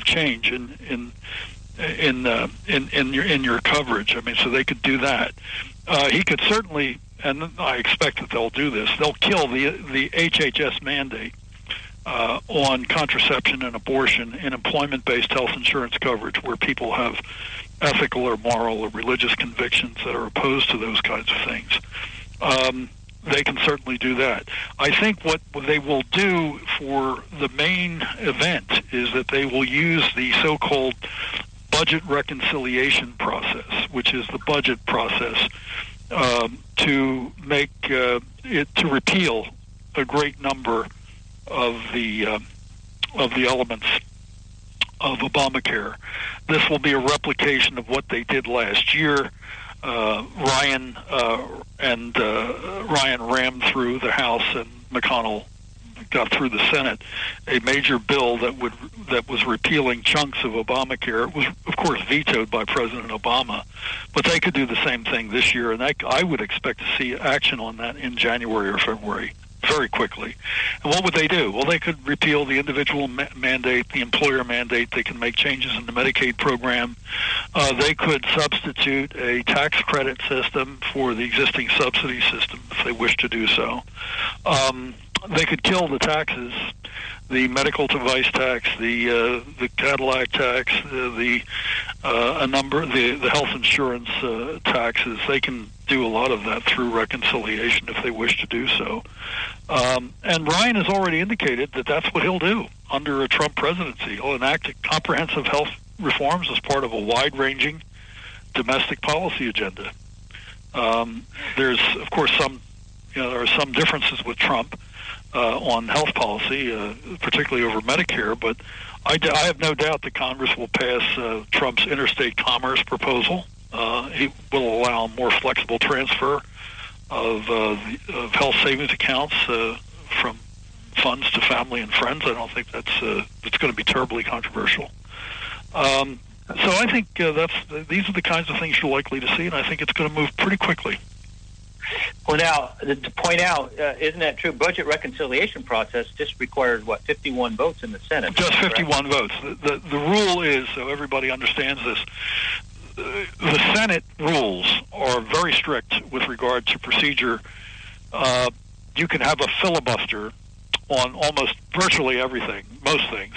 change in your coverage. I mean, so they could do that. He could certainly, and I expect that they'll do this, they'll kill the HHS mandate on contraception and abortion in employment-based health insurance coverage, where people have ethical or moral or religious convictions that are opposed to those kinds of things. They can certainly do that. I think what they will do for the main event is that they will use the so-called budget reconciliation process, which is the budget process, to make to repeal a great number of the elements of Obamacare. This will be a replication of what they did last year. Ryan rammed through the House, and McConnell got through the Senate a major bill that was repealing chunks of Obamacare. It was, of course, vetoed by President Obama, but they could do the same thing this year, and I would expect to see action on that in January or February very quickly. And what would they do? Well, they could repeal the individual mandate, the employer mandate. They can make changes in the Medicaid program. They could substitute a tax credit system for the existing subsidy system if they wish to do so. They could kill the taxes, the medical device tax, the Cadillac tax, the health insurance taxes. They can do a lot of that through reconciliation if they wish to do so. And Ryan has already indicated that that's what he'll do under a Trump presidency. He'll enact comprehensive health reforms as part of a wide-ranging domestic policy agenda. There's, of course, there are some differences with Trump on health policy, particularly over Medicare, but I have no doubt that Congress will pass Trump's interstate commerce proposal. He will allow more flexible transfer of health savings accounts from funds to family and friends. I don't think that's going to be terribly controversial. So I think these are the kinds of things you're likely to see, and I think it's going to move pretty quickly. Well, now, to point out, isn't that true? Budget reconciliation process just requires, 51 votes in the Senate? Just 51 votes. The rule is, so everybody understands this, the Senate rules are very strict with regard to procedure. You can have a filibuster on almost virtually everything, most things.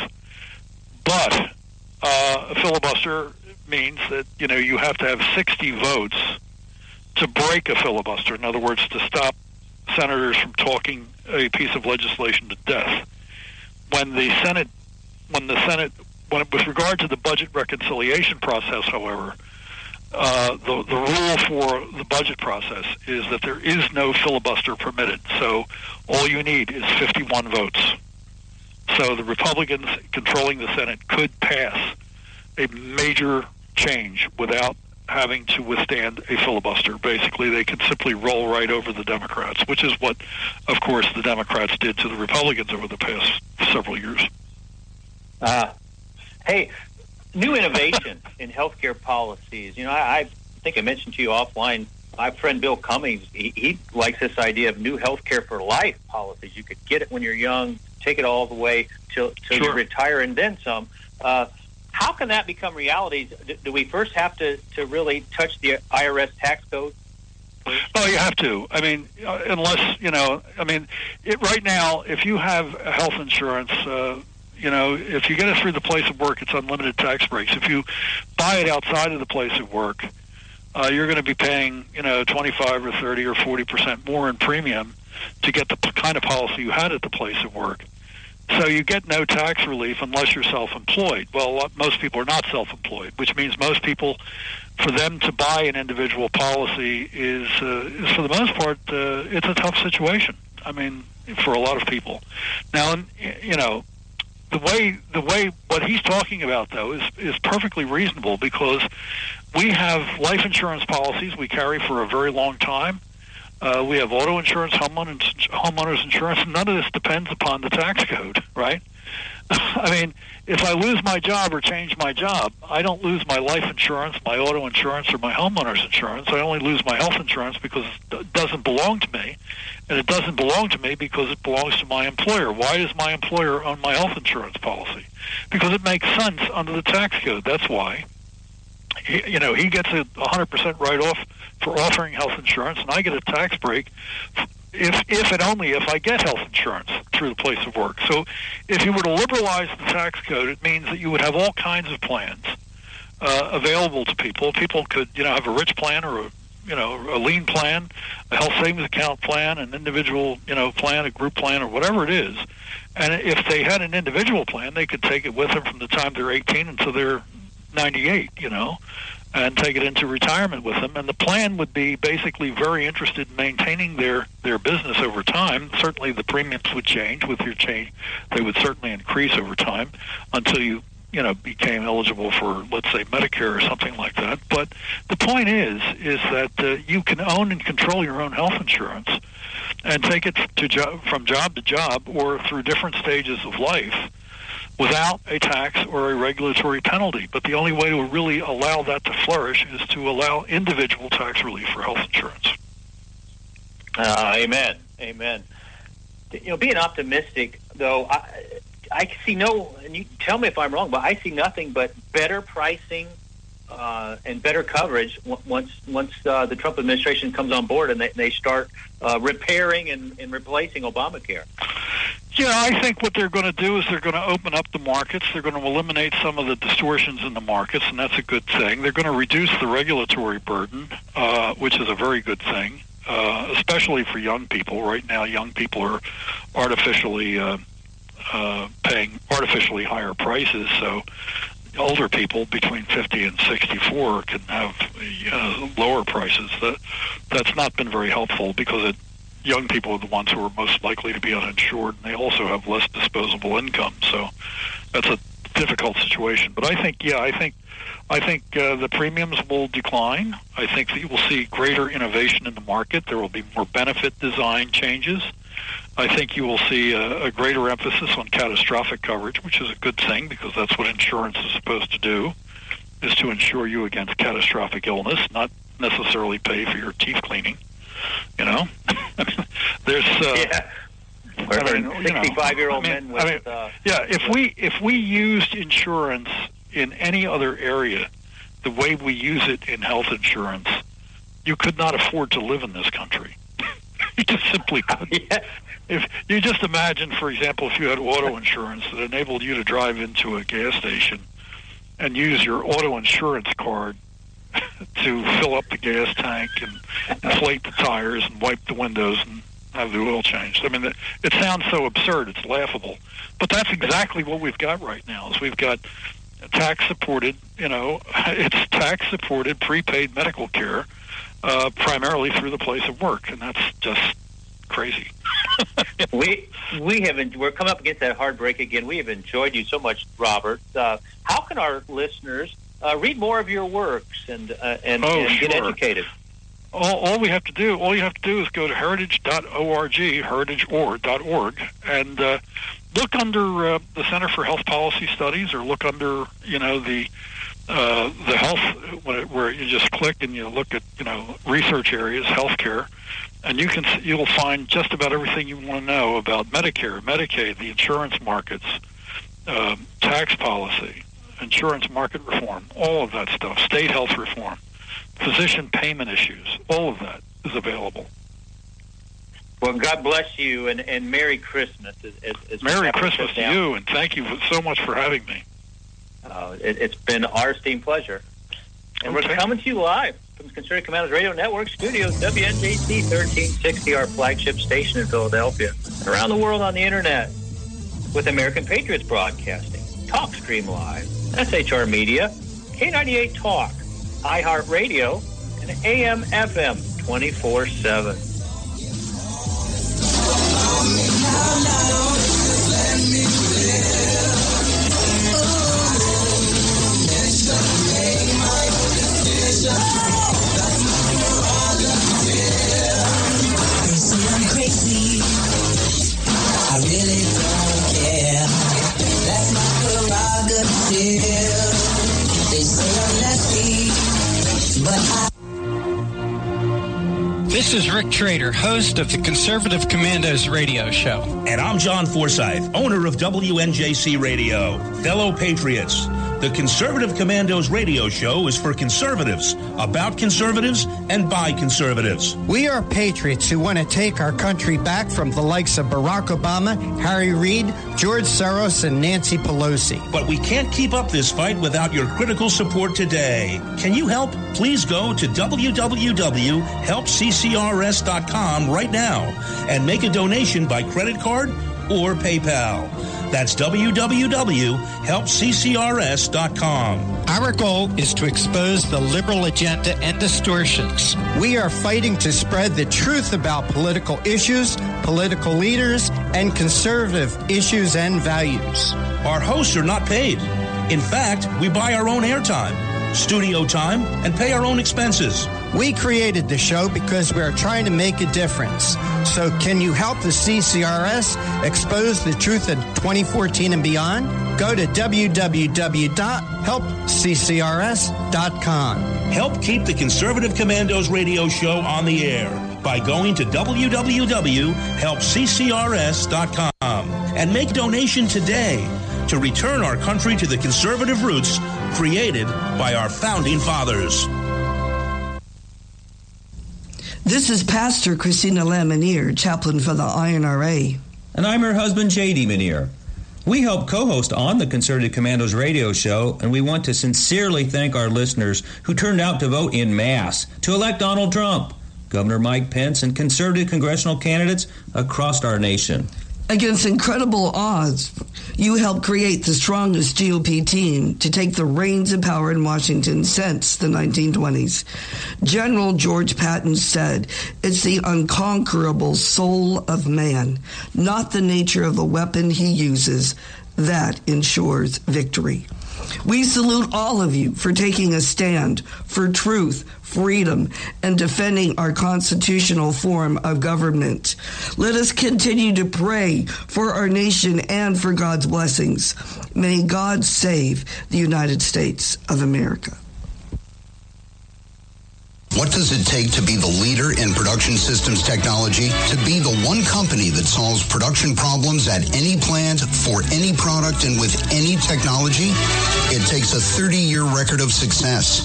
But a filibuster means that, you have to have 60 votes to break a filibuster. In other words, to stop senators from talking a piece of legislation to death. With regard to the budget reconciliation process, however, the rule for the budget process is that there is no filibuster permitted. So all you need is 51 votes. So the Republicans controlling the Senate could pass a major change without having to withstand a filibuster. Basically, they can simply roll right over the Democrats, which is what, of course, the Democrats did to the Republicans over the past several years. Hey, new innovation in healthcare policies. I think I mentioned to you offline, my friend Bill Cummings, he likes this idea of new healthcare for life policies. You could get it when you're young, take it all the way till you retire and then some. How can that become reality? Do we first have to really touch the IRS tax code? Oh, you have to. I mean, unless, right now, if you have health insurance, if you get it through the place of work, it's unlimited tax breaks. If you buy it outside of the place of work, you're going to be paying, 25 or 30 or 40% more in premium to get the kind of policy you had at the place of work. So you get no tax relief unless you're self-employed. Well, most people are not self-employed, which means most people, for them to buy an individual policy is for the most part, it's a tough situation. I mean, for a lot of people. Now, the way what he's talking about, though, is perfectly reasonable because we have life insurance policies we carry for a very long time. We have auto insurance, homeowners insurance, and none of this depends upon the tax code, right? I mean, if I lose my job or change my job, I don't lose my life insurance, my auto insurance, or my homeowner's insurance. I only lose my health insurance because it doesn't belong to me, and it doesn't belong to me because it belongs to my employer. Why does my employer own my health insurance policy? Because it makes sense under the tax code. That's why. He gets a 100% write-off for offering health insurance, and I get a tax break if and only if I get health insurance through the place of work. So if you were to liberalize the tax code, it means that you would have all kinds of plans available to people. People could, have a rich plan or a lean plan, a health savings account plan, an individual, plan, a group plan, or whatever it is. And if they had an individual plan, they could take it with them from the time they're 18 until they're 98, and take it into retirement with them. And the plan would be basically very interested in maintaining their business over time. Certainly the premiums would change with your change. They would certainly increase over time until you became eligible for, let's say, Medicare or something like that. But the point is that you can own and control your own health insurance and take it from job to job or through different stages of life without a tax or a regulatory penalty. But the only way to really allow that to flourish is to allow individual tax relief for health insurance. Amen. Being optimistic, though, I see and you tell me if I'm wrong, but I see nothing but better pricing and better coverage once the Trump administration comes on board and they start repairing and replacing Obamacare. Yeah, I think what they're going to do is they're going to open up the markets. They're going to eliminate some of the distortions in the markets, and that's a good thing. They're going to reduce the regulatory burden, which is a very good thing, especially for young people. Right now, young people are artificially paying artificially higher prices, so older people between 50 and 64 can have lower prices. That's not been very helpful because young people are the ones who are most likely to be uninsured, and they also have less disposable income. So that's a difficult situation. But I think the premiums will decline. I think that you will see greater innovation in the market. There will be more benefit design changes. I think you will see a greater emphasis on catastrophic coverage, which is a good thing because that's what insurance is supposed to do, is to insure you against catastrophic illness, not necessarily pay for your teeth cleaning. There's 65-year-old men with. If we used insurance in any other area the way we use it in health insurance, you could not afford to live in this country. You just simply couldn't. If you just imagine, for example, if you had auto insurance that enabled you to drive into a gas station and use your auto insurance card to fill up the gas tank and inflate the tires and wipe the windows and have the oil changed. I mean, it sounds so absurd, it's laughable. But that's exactly what we've got right now, is we've got tax-supported, it's tax-supported prepaid medical care, primarily through the place of work, and that's just crazy. We're coming up against that hard break again. We have enjoyed you so much, Robert. How can our listeners read more of your works and get educated? All you have to do is go to heritage.org, heritageor.org, and look under the Center for Health Policy Studies, or look under the health, where you just click and you look at research areas, healthcare, and you'll find just about everything you want to know about Medicare, Medicaid, the insurance markets, tax policy, insurance market reform, all of that stuff, state health reform, physician payment issues, all of that is available. Well, God bless you, and Merry Christmas. Merry Christmas to you, and thank you so much for having me. It's been our esteemed pleasure. And we're coming to you live from the Conservative Commandos Radio Network studios, WNJC 1360, our flagship station in Philadelphia, and around the world on the Internet with American Patriots Broadcasting, TalkStream Live, SHR Media, K98 Talk, iHeartRadio, and AM/FM 24/7. I'm crazy. I really don't care. That's my prerogative. They say I'm nasty, but This is Rick Trader, host of the Conservative Commandos radio show. And I'm John Forsyth, owner of WNJC Radio. Fellow Patriots, the Conservative Commandos radio show is for conservatives, about conservatives, and by conservatives. We are patriots who want to take our country back from the likes of Barack Obama, Harry Reid, George Soros, and Nancy Pelosi. But we can't keep up this fight without your critical support today. Can you help? Please go to www.helpccrs.com right now and make a donation by credit card or PayPal. That's www.helpccrs.com. Our goal is to expose the liberal agenda and distortions. We are fighting to spread the truth about political issues, political leaders, and conservative issues and values. Our hosts are not paid. In fact, we buy our own airtime, studio time, and pay our own expenses. We created the show because we are trying to make a difference. So can you help the CCRS expose the truth in 2014 and beyond? Go to www.helpccrs.com. Help keep the Conservative Commandos radio show on the air by going to www.helpccrs.com and make a donation today to return our country to the conservative roots created by our founding fathers. This is Pastor Christina Lamanier, chaplain for the INRA. And I'm her husband, J.D. Manier. We help co-host on the Conservative Commandos radio show, and we want to sincerely thank our listeners who turned out to vote en masse to elect Donald Trump, Governor Mike Pence, and conservative congressional candidates across our nation. Against incredible odds, you helped create the strongest GOP team to take the reins of power in Washington since the 1920s. General George Patton said, "It's the unconquerable soul of man, not the nature of the weapon he uses, that ensures victory." We salute all of you for taking a stand for truth, freedom, and defending our constitutional form of government. Let us continue to pray for our nation and for God's blessings. May God save the United States of America. What does it take to be the leader in production systems technology? To be the one company that solves production problems at any plant, for any product, and with any technology? It takes a 30-year record of success.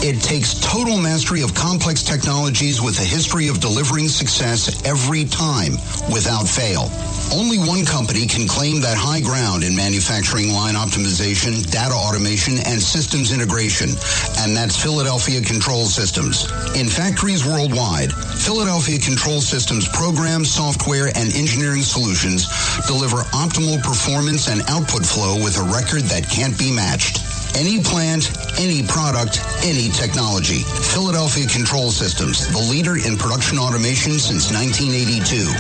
It takes total mastery of complex technologies with a history of delivering success every time, without fail. Only one company can claim that high ground in manufacturing line optimization, data automation, and systems integration, and that's Philadelphia Control Systems. In factories worldwide, Philadelphia Control Systems programs, software, and engineering solutions deliver optimal performance and output flow with a record that can't be matched. Any plant, any product, any technology. Philadelphia Control Systems, the leader in production automation since 1982.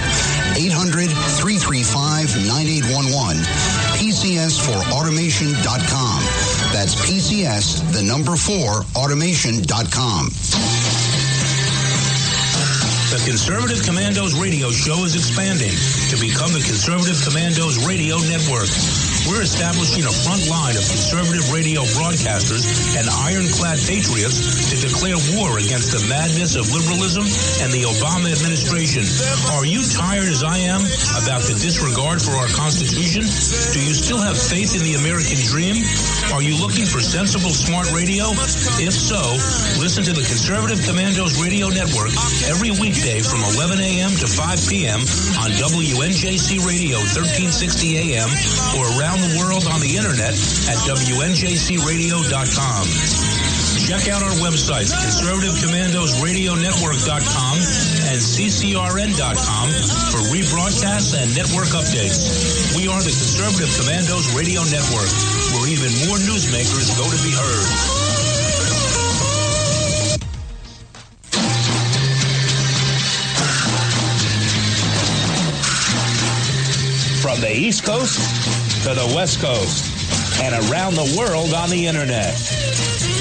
800-335-9811. PCS4automation.com. That's PCS, the number 4, automation.com. The Conservative Commandos radio show is expanding to become the Conservative Commandos Radio Network. We're establishing a front line of conservative radio broadcasters and ironclad patriots to declare war against the madness of liberalism and the Obama administration. Are you tired, as I am, about the disregard for our Constitution? Do you still have faith in the American dream? Are you looking for sensible, smart radio? If so, listen to the Conservative Commandos Radio Network every weekday from 11 a.m. to 5 p.m. on WNJC Radio 1360 a.m. or around the world on the internet at WNJCradio.com. Check out our websites, ConservativeCommandosRadioNetwork.com and CCRN.com for rebroadcasts and network updates. We are the Conservative Commandos Radio Network, where even more newsmakers go to be heard. From the East Coast to the West Coast and around the world on the internet,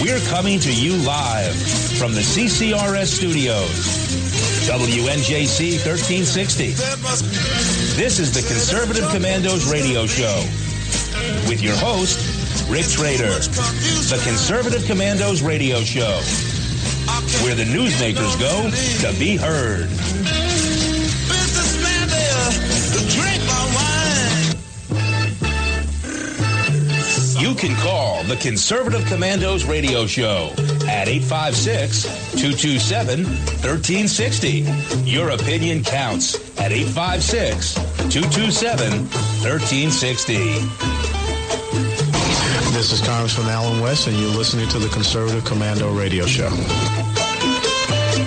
we're coming to you live from the CCRS studios, WNJC 1360. This is the Conservative Commandos radio show with your host, Rick Trader. The Conservative Commandos radio show, where the newsmakers go to be heard. You can call the Conservative Commandos radio show at 856-227-1360. Your opinion counts at 856-227-1360. This is Congressman Alan West, and you're listening to the Conservative Commando radio show.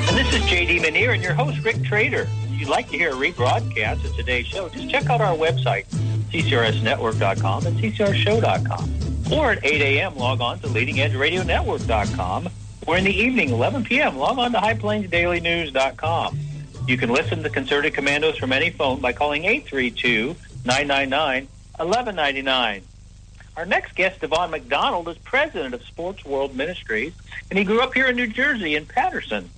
And this is J.D. Manier and your host, Rick Trader. If you'd like to hear a rebroadcast of today's show, just check out our website, CCRSnetwork.com and CCRShow.com. Or at 8 a.m., log on to LeadingEdgeRadioNetwork.com. Or in the evening, 11 p.m., log on to HighPlainsDailyNews.com. You can listen to Concerted Commandos from any phone by calling 832-999-1199. Our next guest, Devon McDonald, is president of Sports World Ministries, and he grew up here in New Jersey in Patterson.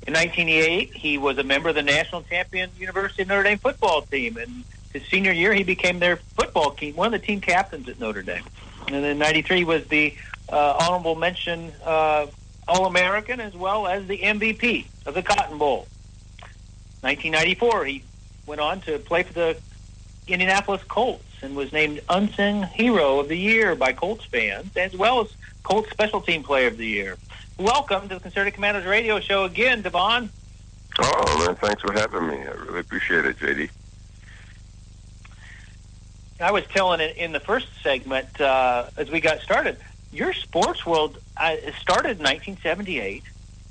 In 1988, he was a member of the national champion University of Notre Dame football team, and his senior year, he became their football team, one of the team captains at Notre Dame. And in 93, he was the honorable mention All-American as well as the MVP of the Cotton Bowl. 1994, he went on to play for the Indianapolis Colts and was named Unsung Hero of the Year by Colts fans, as well as Colts Special Team Player of the Year. Welcome to the Concerted Commandos radio show again, Devon. Oh, man, thanks for having me. I really appreciate it, JD. I was telling in the first segment, as we got started, your Sports World started in 1978,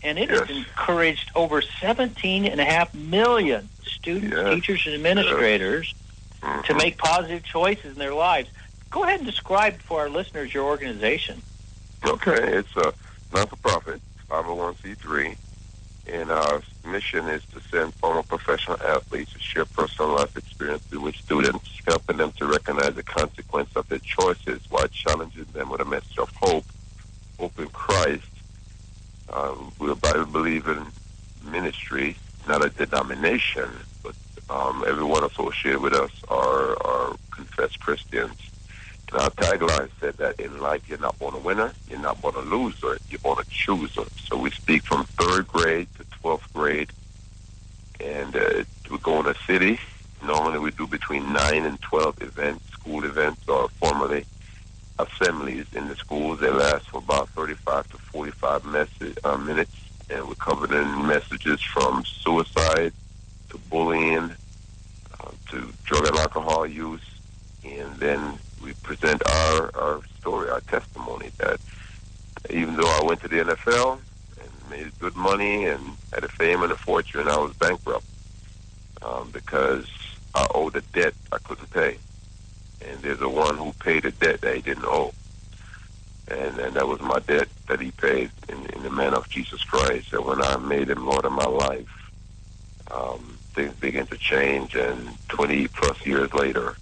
and it has encouraged over 17.5 million students, teachers, and administrators to make positive choices in their lives. Go ahead and describe for our listeners your organization. Okay, it's a not-for-profit, 501c3, and our mission is to send former professional athletes to share personal life experiences with students, helping them to recognize the consequence of their choices while challenging them with a message of hope in Christ. We're a Bible-believing ministry, not a denomination, but everyone associated with us are confessed Christians. And our tagline said that in life, you're not born a winner, you're not born a loser, you're born a chooser. So we speak from 3rd grade to 12th grade, and we go in a city. Normally we do between 9 and 12 events, school events, or formerly assemblies in the schools. They last for about 35 to 45 minutes, and we're covering messages from suicide to bullying to drug and alcohol use, and then we present our story, our testimony, that even though I went to the NFL and made good money and had a fame and a fortune, I was bankrupt because I owed a debt I couldn't pay. And there's a one who paid a debt that he didn't owe. And that was my debt that he paid in the man of Jesus Christ. And when I made him Lord of my life, things began to change. And 20-plus years later,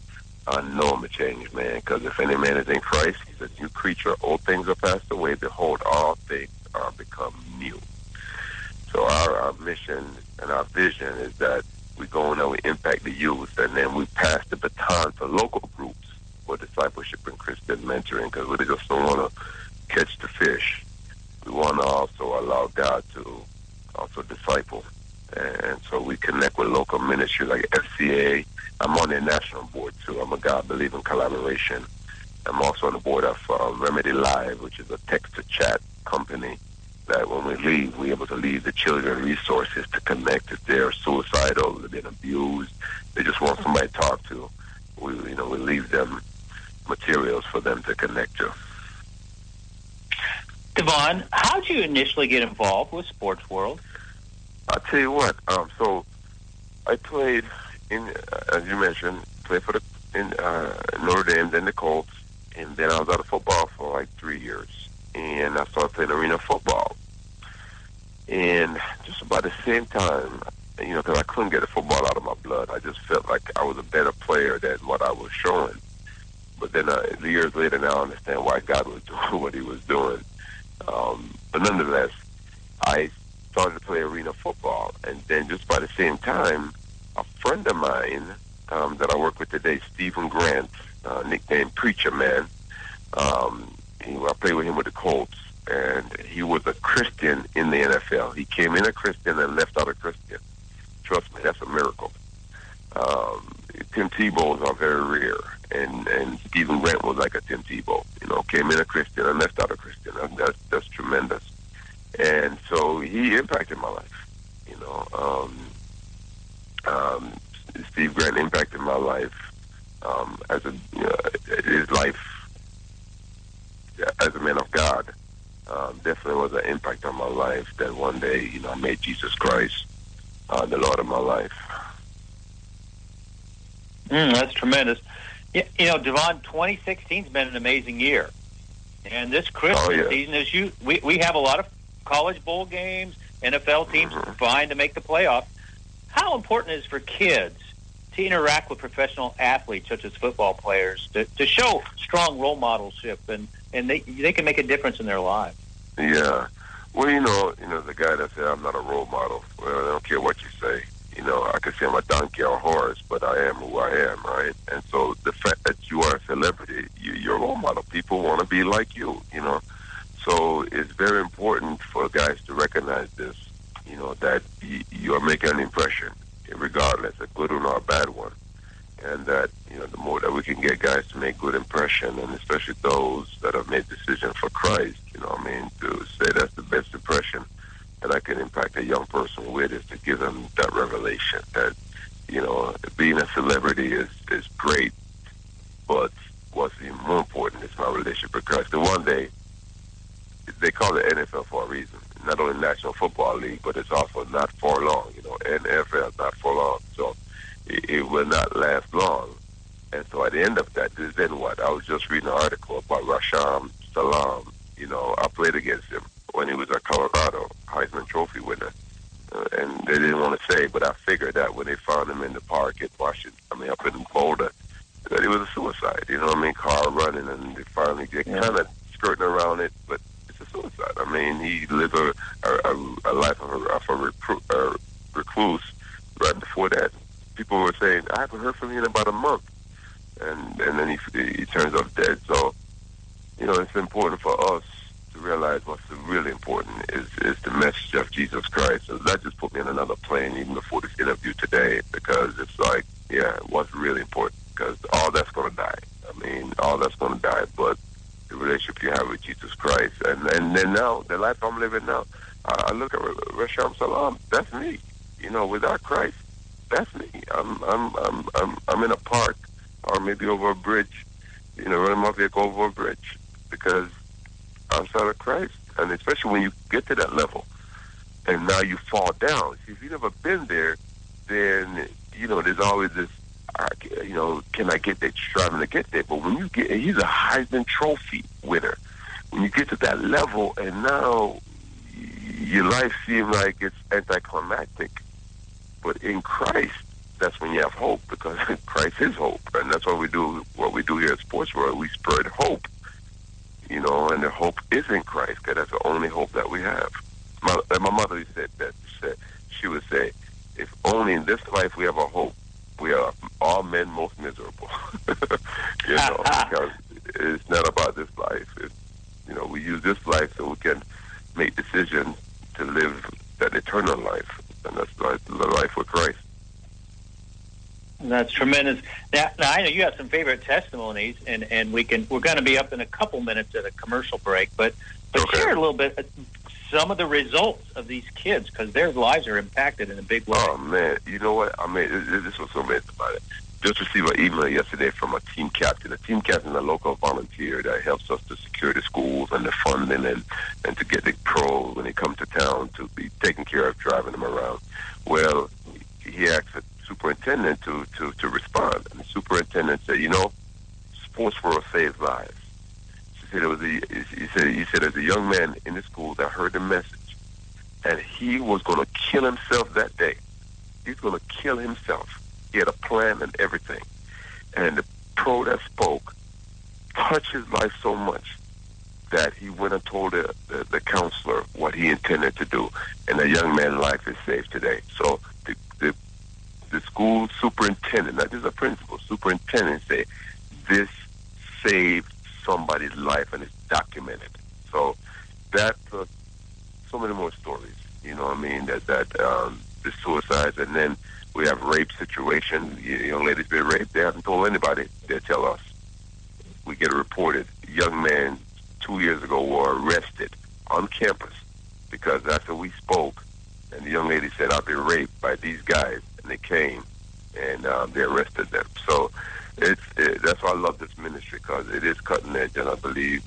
I know I'm a changed man, because if any man is in Christ, he's a new creature. Old things are passed away. Behold, all things are become new. So our mission and our vision is that we go in and we impact the youth, and then we pass the baton to local groups for discipleship and Christian mentoring, because we just don't want to catch the fish. We want to also allow God to also disciple. And so we connect with local ministry like FCA. I'm on their national board, too. I'm a God-believing collaboration. I'm also on the board of Remedy Live, which is a text-to-chat company that when we leave, we're able to leave the children resources to connect if they're suicidal, they've been abused, they just want somebody to talk to. We leave them materials for them to connect to. Devon, how did you initially get involved with Sports World? I'll tell you what. So I played in, as you mentioned, played for in Notre Dame, then the Colts, and then I was out of football for like 3 years. And I started playing arena football. And just about the same time, because I couldn't get the football out of my blood, I just felt like I was a better player than what I was showing. But then years later, now I understand why God was doing what he was doing. But nonetheless, I started to play arena football. And then just by the same time, a friend of mine that I work with today, Stephen Grant, nicknamed Preacher Man, I played with him with the Colts, and he was a Christian in the NFL. He came in a Christian and left out a Christian. Trust me, that's a miracle. Tim Tebow's are very rare, and Stephen Grant was like a Tim Tebow. Came in a Christian and left out a Christian. That's tremendous. And so he impacted my life. Steve Grant impacted my life as his life as a man of God. Definitely was an impact on my life that one day, I made Jesus Christ the Lord of my life. That's tremendous. Yeah, Devon, 2016's been an amazing year. And this Christmas season, we have a lot of college bowl games, NFL teams vying to make the playoffs. How important is it for kids to interact with professional athletes such as football players to show strong role modelship and they can make a difference in their lives? Yeah. Well, the guy that said I'm not a role model, well, I don't care what you say. I could say I'm a donkey or a horse, but I am who I am, right? And so the fact that you are a celebrity, you're a role model. People want to be like you, So it's very important for guys to recognize this, that you are making an impression, regardless, a good one or a bad one. And that, the more that we can get guys to make good impression, and especially those that have made decisions for Christ, to say that's the best impression that I can impact a young person with, is to give them that revelation that, being a celebrity is great, but what's even more important is my relationship with Christ. And one day, they call it NFL for a reason. Not only National Football League, but it's also not for long. NFL, not for long. So it will not last long. And so at the end of that, then what? I was just reading an article about Rasham Salam. I played against him when he was at Colorado, Heisman Trophy winner. And they didn't want to say, but I figured that when they found him in the park in Washington, up in Boulder, that it was a suicide. Car running, and they finally get kind of skirting around it, but it's a suicide. He lived a life of a recluse. Right before that, people were saying, I haven't heard from you in about a month. And then he turns up dead. So, it's important for us to realize what's really important is the message of Jesus Christ. So that just put me on another plane even before this interview today, because it's like, what's really important, because all that's going to die. All that's going to die, but the relationship you have with Jesus Christ. And then now, the life I'm living now, I look at Rasham Salam, that's me. Without Christ, that's me. I'm in a park or maybe over a bridge, running my vehicle over a bridge, because outside of Christ, and especially when you get to that level, and now you fall down. See, if you've never been there, then, there's always this, can I get there, striving to get there. But when you get, he's a Heisman Trophy winner. When you get to that level, and now your life seems like it's anticlimactic, but in Christ, that's when you have hope, because Christ is hope. And that's what we do here at Sports World. We spread hope. And the hope is in Christ, because that's the only hope that we have. My mother said that. She would say, if only in this life we have a hope, we are all men most miserable. Because it's not about this life. We use this life so we can make decisions to live that eternal life, and that's the life with Christ. That's tremendous. Now I know you have some favorite testimonies, and we're going to be up in a couple minutes at a commercial break, but share a little bit some of the results of these kids, because their lives are impacted in a big way. Oh man, you know what? This was so amazing about it. Just received an email yesterday from a team captain. A team captain is a local volunteer that helps us to secure the schools and the funding and to get the pros when they come to town to be taking care of driving them around. Well, he asked the superintendent to respond, and the superintendent said, Sports World saves lives. He said there's a young man in the school that heard the message, and he was going to kill himself that day. He's going to kill himself. He had a plan and everything. And the pro that spoke touched his life so much that he went and told the counselor what he intended to do. And the young man's life is saved today. So the school superintendent, not just a principal, superintendent said, this saved somebody's life, and it's documented. So that so many more stories, the suicides, and then we have rape situations. Young ladies been raped. They haven't told anybody. They tell us. We get reported. Young men 2 years ago were arrested on campus because after we spoke, and the young lady said, I've been raped by these guys, and they came and they arrested them. So that's why I love this ministry, because it is cutting edge, and I believe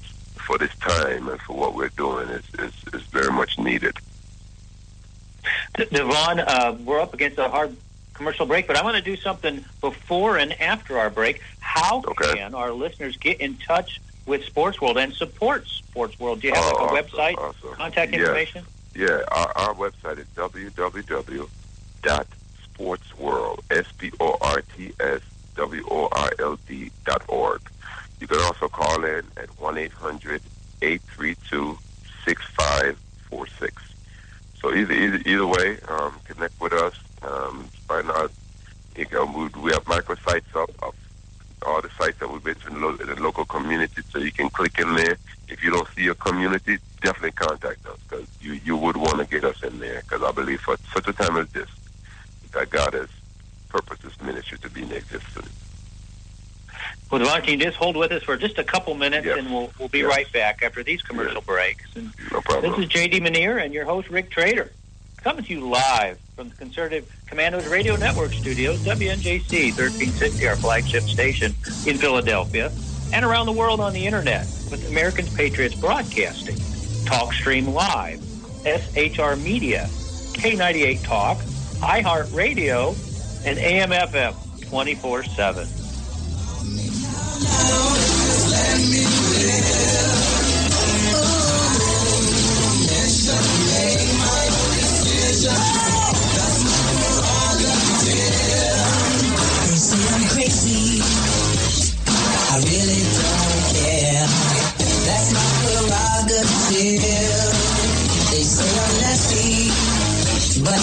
for this time and for what we're doing is very much needed. Devon, we're up against a hard commercial break, but I want to do something before and after our break. how can our listeners get in touch with Sports World and support Sports World? Do you have a website, contact information? Yeah, our website is www.sportsworld, sportsworld.org. You can also call in at 1-800-832-6546. So either way, connect with us. Find out. We have microsites of all the sites that we've been to in the local community, so you can click in there. If you don't see a community, definitely contact us, because you would want to get us in there, because I believe for such a time as this, that God has purposed this ministry to be in existence. Well, Devon, can you just hold with us for just a couple minutes, and we'll be right back after these commercial breaks. And no problem. This is J.D. Manier and your host, Rick Trader, coming to you live from the Conservative Commandos Radio Network studios, WNJC 1360, our flagship station in Philadelphia, and around the world on the Internet with American Patriots Broadcasting, TalkStream Live, SHR Media, K98 Talk, iHeartRadio, and AM/FM 24/7. They say I'm crazy, I really don't care. That's my prerogative. They say I'm nasty, but I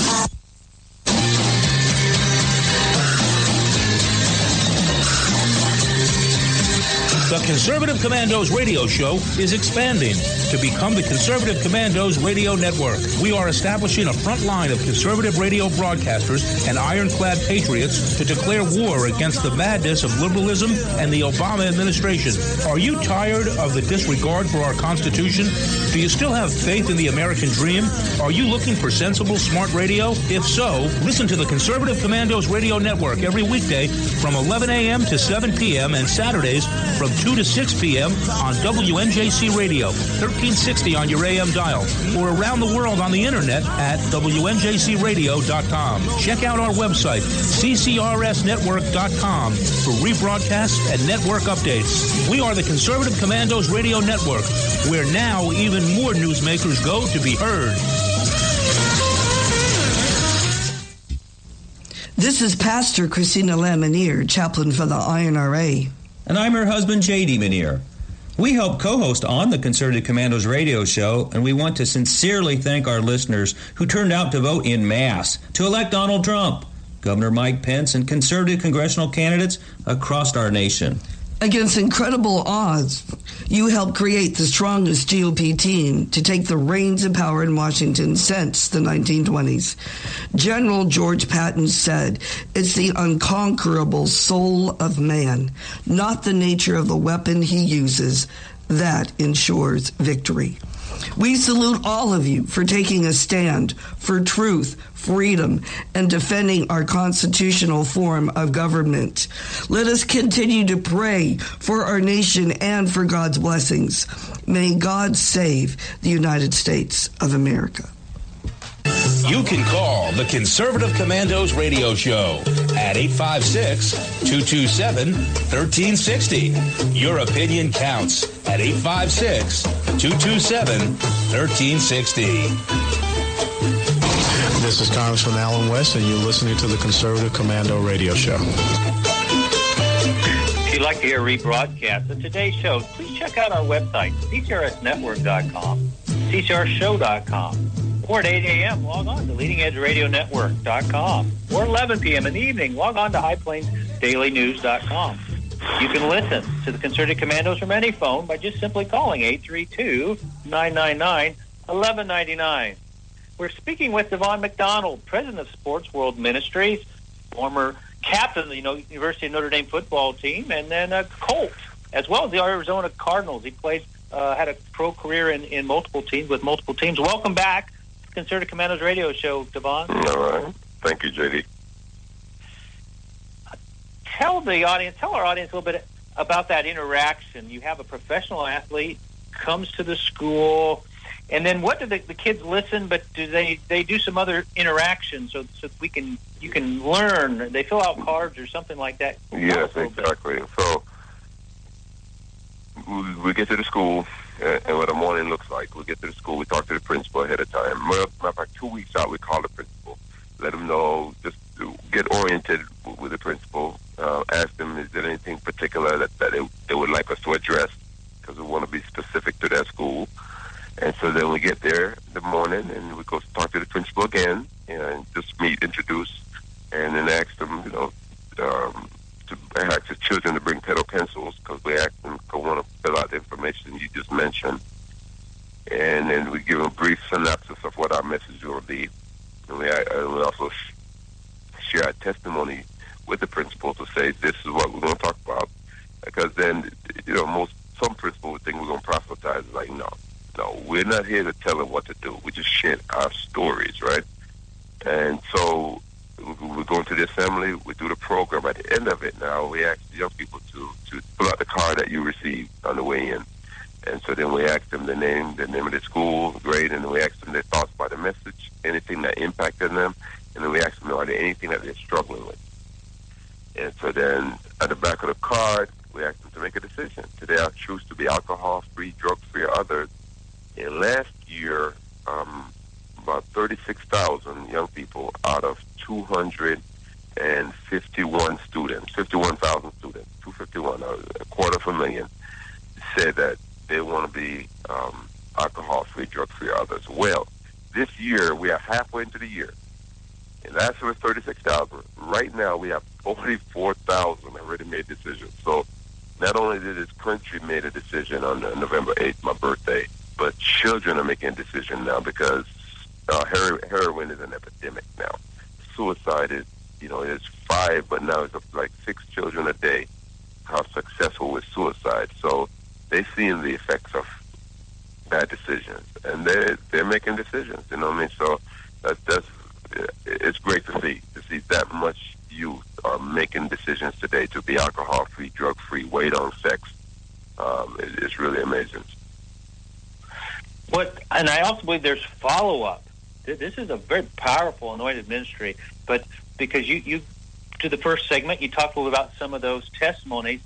The Conservative Commandos radio show is expanding to become the Conservative Commandos Radio Network. We are establishing a front line of conservative radio broadcasters and ironclad patriots to declare war against the madness of liberalism and the Obama administration. Are you tired of the disregard for our Constitution? Do you still have faith in the American dream? Are you looking for sensible, smart radio? If so, listen to the Conservative Commandos Radio Network every weekday from 11 a.m. to 7 p.m. and Saturdays from 2 to 6 p.m. on WNJC Radio, 1360 on your AM dial, or around the world on the Internet at WNJCradio.com. Check out our website, CCRSnetwork.com, for rebroadcasts and network updates. We are the Conservative Commandos Radio Network, where now even more newsmakers go to be heard. This is Pastor Christina Lamanier, chaplain for the INRA. And I'm her husband, J.D. Manier. We help co-host on the Conservative Commandos radio show, and we want to sincerely thank our listeners who turned out to vote en masse to elect Donald Trump, Governor Mike Pence, and conservative congressional candidates across our nation. Against incredible odds, you helped create the strongest GOP team to take the reins of power in Washington since the 1920s. General George Patton said, "It's the unconquerable soul of man, not the nature of the weapon he uses, that ensures victory." We salute all of you for taking a stand for truth, freedom, and defending our constitutional form of government. Let us continue to pray for our nation and for God's blessings. May God save the United States of America. You can call the Conservative Commandos radio show at 856-227-1360. Your opinion counts at 856-227-1360. This is Congressman Alan West, and you're listening to the Conservative Commando radio show. If you'd like to hear rebroadcasts of today's show, please check out our website, CCRSnetwork.com, CCRShow.com. Or at 8 a.m., log on to LeadingEdgeRadioNetwork.com. Or 11 p.m. in the evening, log on to HighPlainsDailyNews.com. You can listen to the Conservative Commandos from any phone by just simply calling 832-999-1199. We're speaking with Devon McDonald, president of Sports World Ministries, former captain of the University of Notre Dame football team, and then a Colt, as well as the Arizona Cardinals. He played, had a pro career in multiple teams with multiple teams. Welcome back. Conservative Commandos radio show, Devon. All right. Thank you, JD. Tell our audience a little bit about that interaction. You have a professional athlete comes to the school, and then what do the kids listen? But do they do some other interaction so you can learn? They fill out cards or something like that. Yes, exactly. So we get to the school, and what the morning looks like. We get to the school, we talk to the principal ahead of time. Matter of fact, 2 weeks out, we call the principal, let them know, just to get oriented with the principal, ask them, is there anything particular that they would like us to address, because we want to be specific to that school. And so then we get there in the morning, and we go talk to the principal again, and just meet, introduce, and then ask them, to ask the children to bring pencils, because we ask them to want to fill out the information you just mentioned. And then we give them a brief synopsis of what our message will be. And we also share our testimony with the principal to say, this is what we're going to talk about. Because then, some principals would think we're going to proselytize. Like, no, we're not here to tell them what to do. We just share our stories, right? And so we go into the assembly, we do the program. At the end of it now, we ask the young people to fill out the card that you received on the way in. And so then we ask them the name of the school, grade, and then we ask them their thoughts by the message, anything that impacted them, and then we ask them, are there anything that they're struggling with? And so then at the back of the card, we ask them to make a decision. Today I choose to be alcohol-free, drug-free, or others. And last year, about 36,000 young people out of 251 students, 51,000 students, 251, a quarter of a million, said that they want to be alcohol-free, drug-free, or others. Well, this year, we are halfway into the year. And last year was 36,000. Right now, we have 44,000 already made decisions. So not only did this country made a decision on November 8th, my birthday, but children are making a decision now, because heroin is an epidemic now. Suicide is, it's 5, but now it's like 6 children a day are successful with suicide. So they're seeing the effects of bad decisions, and they're making decisions. You know what I mean? So it's great to see that much youth are making decisions today to be alcohol-free, drug-free, weight on sex. It's really amazing. And I also believe there's follow-up. This is a very powerful anointed ministry, but because you to the first segment, you talked a little about some of those testimonies.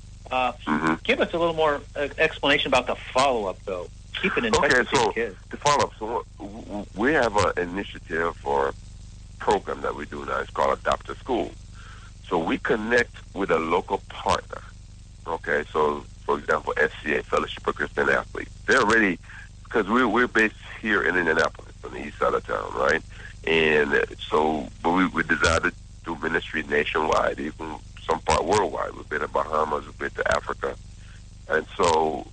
Give us a little more explanation about the follow-up, though. Keeping in touch with these kids. The follow-up. So we have an initiative or program that we do now. It's called Adopt a School. So we connect with a local partner. Okay, so for example, FCA, Fellowship of Christian Athletes. They're ready, because we're based here in Indianapolis, on the east side of town, right? And so, but we decided to do ministry nationwide, even some part worldwide. We've been to Bahamas, we've been to Africa, and so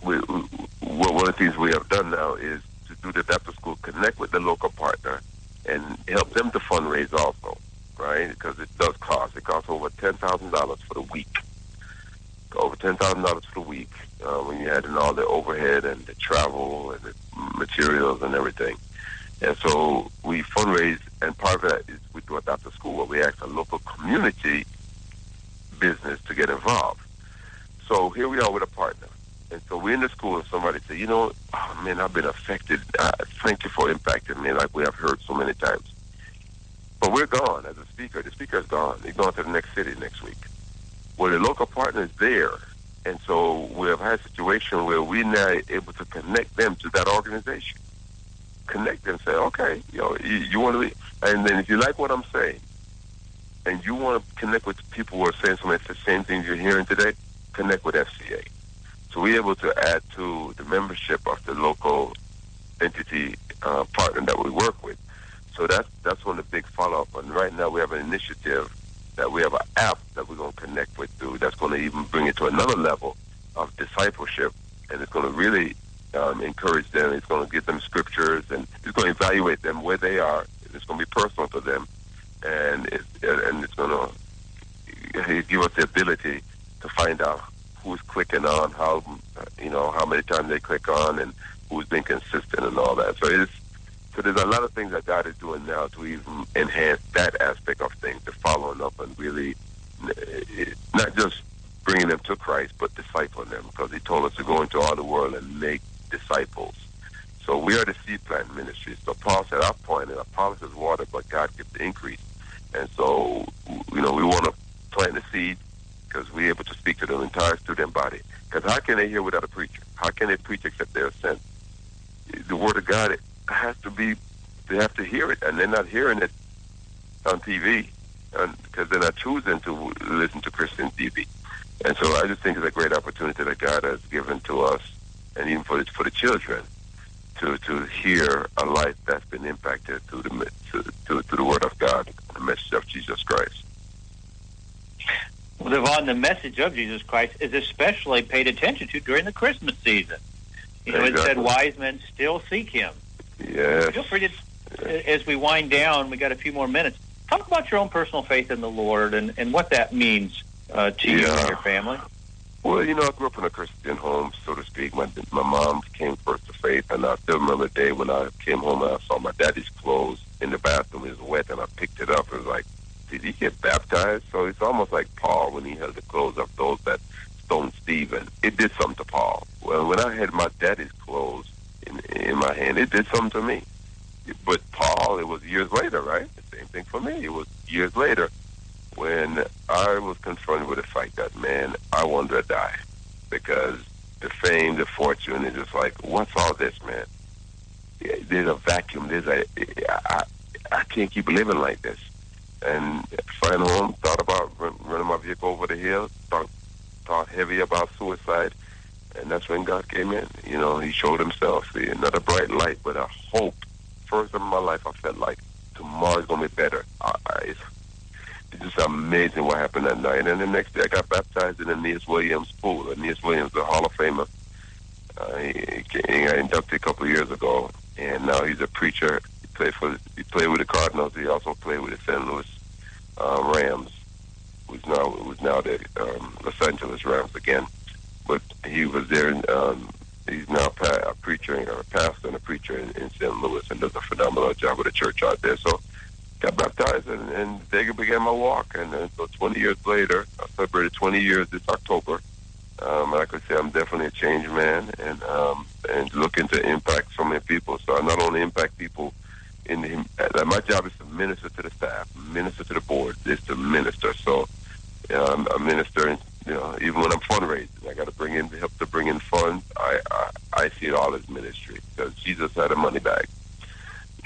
one of the things we have done now is to do the Adopt a School, connect with the local partner, and help them to fundraise also, right? Because it does cost. It costs over $10,000 for the week. Over $10,000 for the week, when you add in all the overhead and the travel and the materials and everything. And so we fundraise, and part of that is we do Adopt a School, where we ask a local community business to get involved. So here we are with a partner. And so we're in the school, and somebody said, I've been affected. Thank you for impacting me, like we have heard so many times. But we're gone as a speaker. The speaker is gone. He's going to the next city next week. Well, the local partner is there. And so we have had a situation where we're now able to connect them to that organization. Connect them and say, okay, you want to be, and then if you like what I'm saying, and you want to connect with people who are saying some of the same things you're hearing today, connect with FCA. So we're able to add to the membership of the local entity partner that we work with. So that's one of the big follow-up. And right now we have an initiative that we have an app that we're going to connect with through. That's going to even bring it to another level of discipleship, and it's going to really encourage them. It's going to give them scriptures, and it's going to evaluate them where they are. It's going to be personal to them, and it's going to give us the ability to find out who's clicking on, how many times they click on, and who's been consistent and all that. So there's a lot of things that God is doing now to even enhance that aspect of things, the following up and really not just bringing them to Christ, but discipling them, because He told us to go into all the world and make disciples. So we are the seed plant ministry. So Paul said, "I planted, Apollos is water, but God gives the increase." And so, we want to plant the seed, because we're able to speak to the entire student body. Because how can they hear without a preacher? How can they preach except they're sent? The Word of God, it has to be, they have to hear it, and they're not hearing it on TV because they're not choosing to listen to Christian TV. And so I just think it's a great opportunity that God has given to us, and even for the children, to hear a life that's been impacted through the Word of God, the message of Jesus Christ. Well, Devon, the message of Jesus Christ is especially paid attention to during the Christmas season. You know, exactly. It said wise men still seek him. Yes. Feel free to, as we wind down, we got a few more minutes, talk about your own personal faith in the Lord and what that means to you and your family. Well, you know, I grew up in a Christian home, so to speak. My mom came first to faith, and I still remember the day when I came home and I saw my daddy's clothes in the bathroom. It was wet, and I picked it up. It was like, did he get baptized? So it's almost like Paul when he held the clothes of those that stoned Stephen. It did something to Paul. Well, when I had my daddy's clothes in my hand, it did something to me. But Paul, it was years later, right? The same thing for me. It was years later when I was confronted with the fact that, man, I wanted to die because the fame, the fortune is just like, what's all this, man? There's a vacuum. I can't keep living like this. And flying home, thought about running my vehicle over the hill, thought heavy about suicide, and that's when God came in. You know, he showed himself, not a bright light, but a hope. First time in my life, I felt like tomorrow's going to be better. It's just amazing what happened that night. And the next day, I got baptized in the Aeneas Williams pool. Aeneas Williams, the Hall of Famer. He got inducted a couple of years ago, and now he's a preacher. He played with the Cardinals. He also played with the St. Louis Rams, who's now the Los Angeles Rams again. But he was there. He's now a preacher, a pastor and a preacher in St. Louis, and does a phenomenal job with the church out there. So got baptized, and there began my walk. And so 20 years later, I celebrated 20 years this October. I could say I'm definitely a changed man, and looking to impact so many people. So I not only impact people my job is to minister to the staff, minister to the board, is to minister. So I'm a minister, and even when I'm fundraising, I got to help to bring in funds. I see it all as ministry because Jesus had a money bag.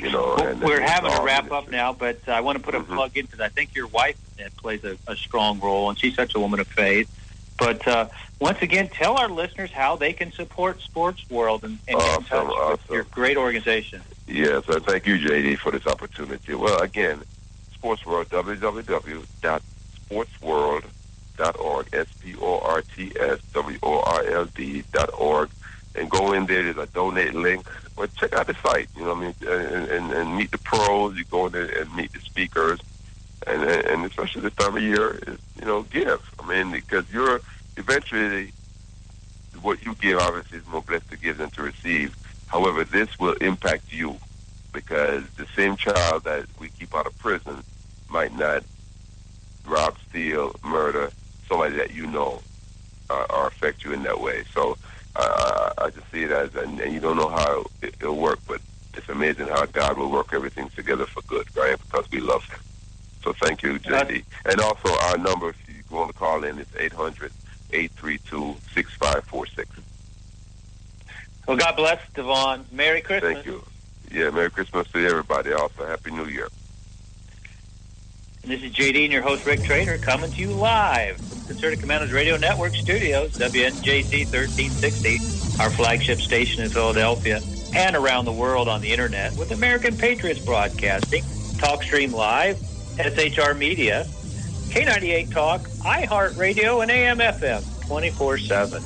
Well, we're having to wrap up now, but I want to put a plug in because I think your wife plays a strong role, and she's such a woman of faith. But once again, tell our listeners how they can support Sports World and get in touch with your great organization. Yes, thank you, JD, for this opportunity. Well, again, Sports World, www.sportsworld.org, sportsworld.org, and go in there. There's a donate link. Well, check out the site, and meet the pros. You go in there and meet the speakers, and especially this time of year, give. Because you're eventually what you give obviously is more blessed to give than to receive. However, this will impact you because the same child that we keep out of prison might not rob, steal, murder somebody that or affect you in that way. So I just see it as, and you don't know how it'll work, but it's amazing how God will work everything together for good, right? Because we love Him. So thank you, JD. And also our number, if you want to call in, is 800-832-6546. Well, God bless, Devon. Merry Christmas. Thank you. Yeah, Merry Christmas to everybody. Also, Happy New Year. And this is JD and your host, Rick Trader, coming to you live from Concerted Commando's Radio Network Studios, WNJC 1360, our flagship station in Philadelphia, and around the world on the Internet with American Patriots Broadcasting, TalkStream Live, SHR Media, K98 Talk, iHeartRadio, and AM/FM 24/7.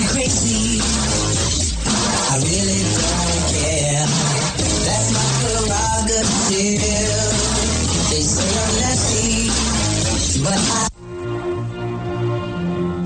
Crazy. I really don't care. That's my prerogative. They say I'm nasty, but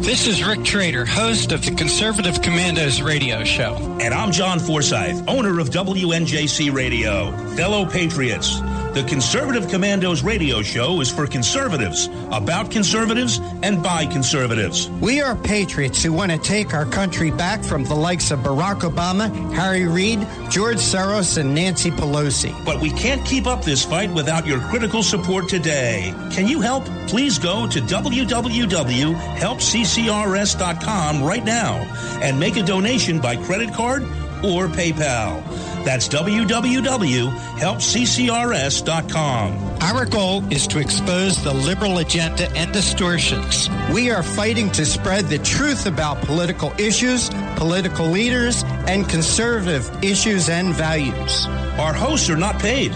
This is Rick Trader, host of the Conservative Commandos radio show. And I'm John Forsyth, owner of WNJC Radio. Fellow Patriots, The Conservative Commandos radio show is for conservatives, about conservatives, and by conservatives. We are patriots who want to take our country back from the likes of Barack Obama, Harry Reid, George Soros, and Nancy Pelosi. But we can't keep up this fight without your critical support today. Can you help? Please go to www.helpccrs.com right now and make a donation by credit card or PayPal. That's www.helpccrs.com. Our goal is to expose the liberal agenda and distortions. We are fighting to spread the truth about political issues, political leaders, and conservative issues and values. Our hosts are not paid.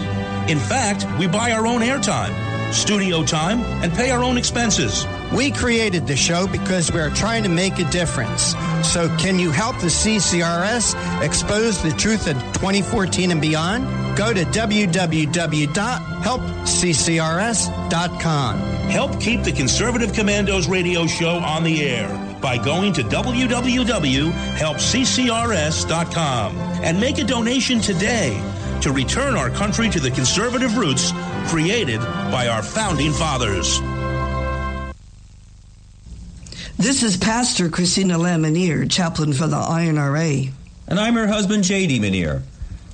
In fact, we buy our own airtime, studio time, and pay our own expenses. We created the show because we are trying to make a difference. So can you help the CCRS expose the truth in 2014 and beyond? Go to www.helpccrs.com. Help keep the Conservative Commandos radio show on the air by going to www.helpccrs.com and make a donation today to return our country to the conservative roots created by our founding fathers. This is Pastor Christina Lamanier, chaplain for the INRA. And I'm her husband, J.D. Manier.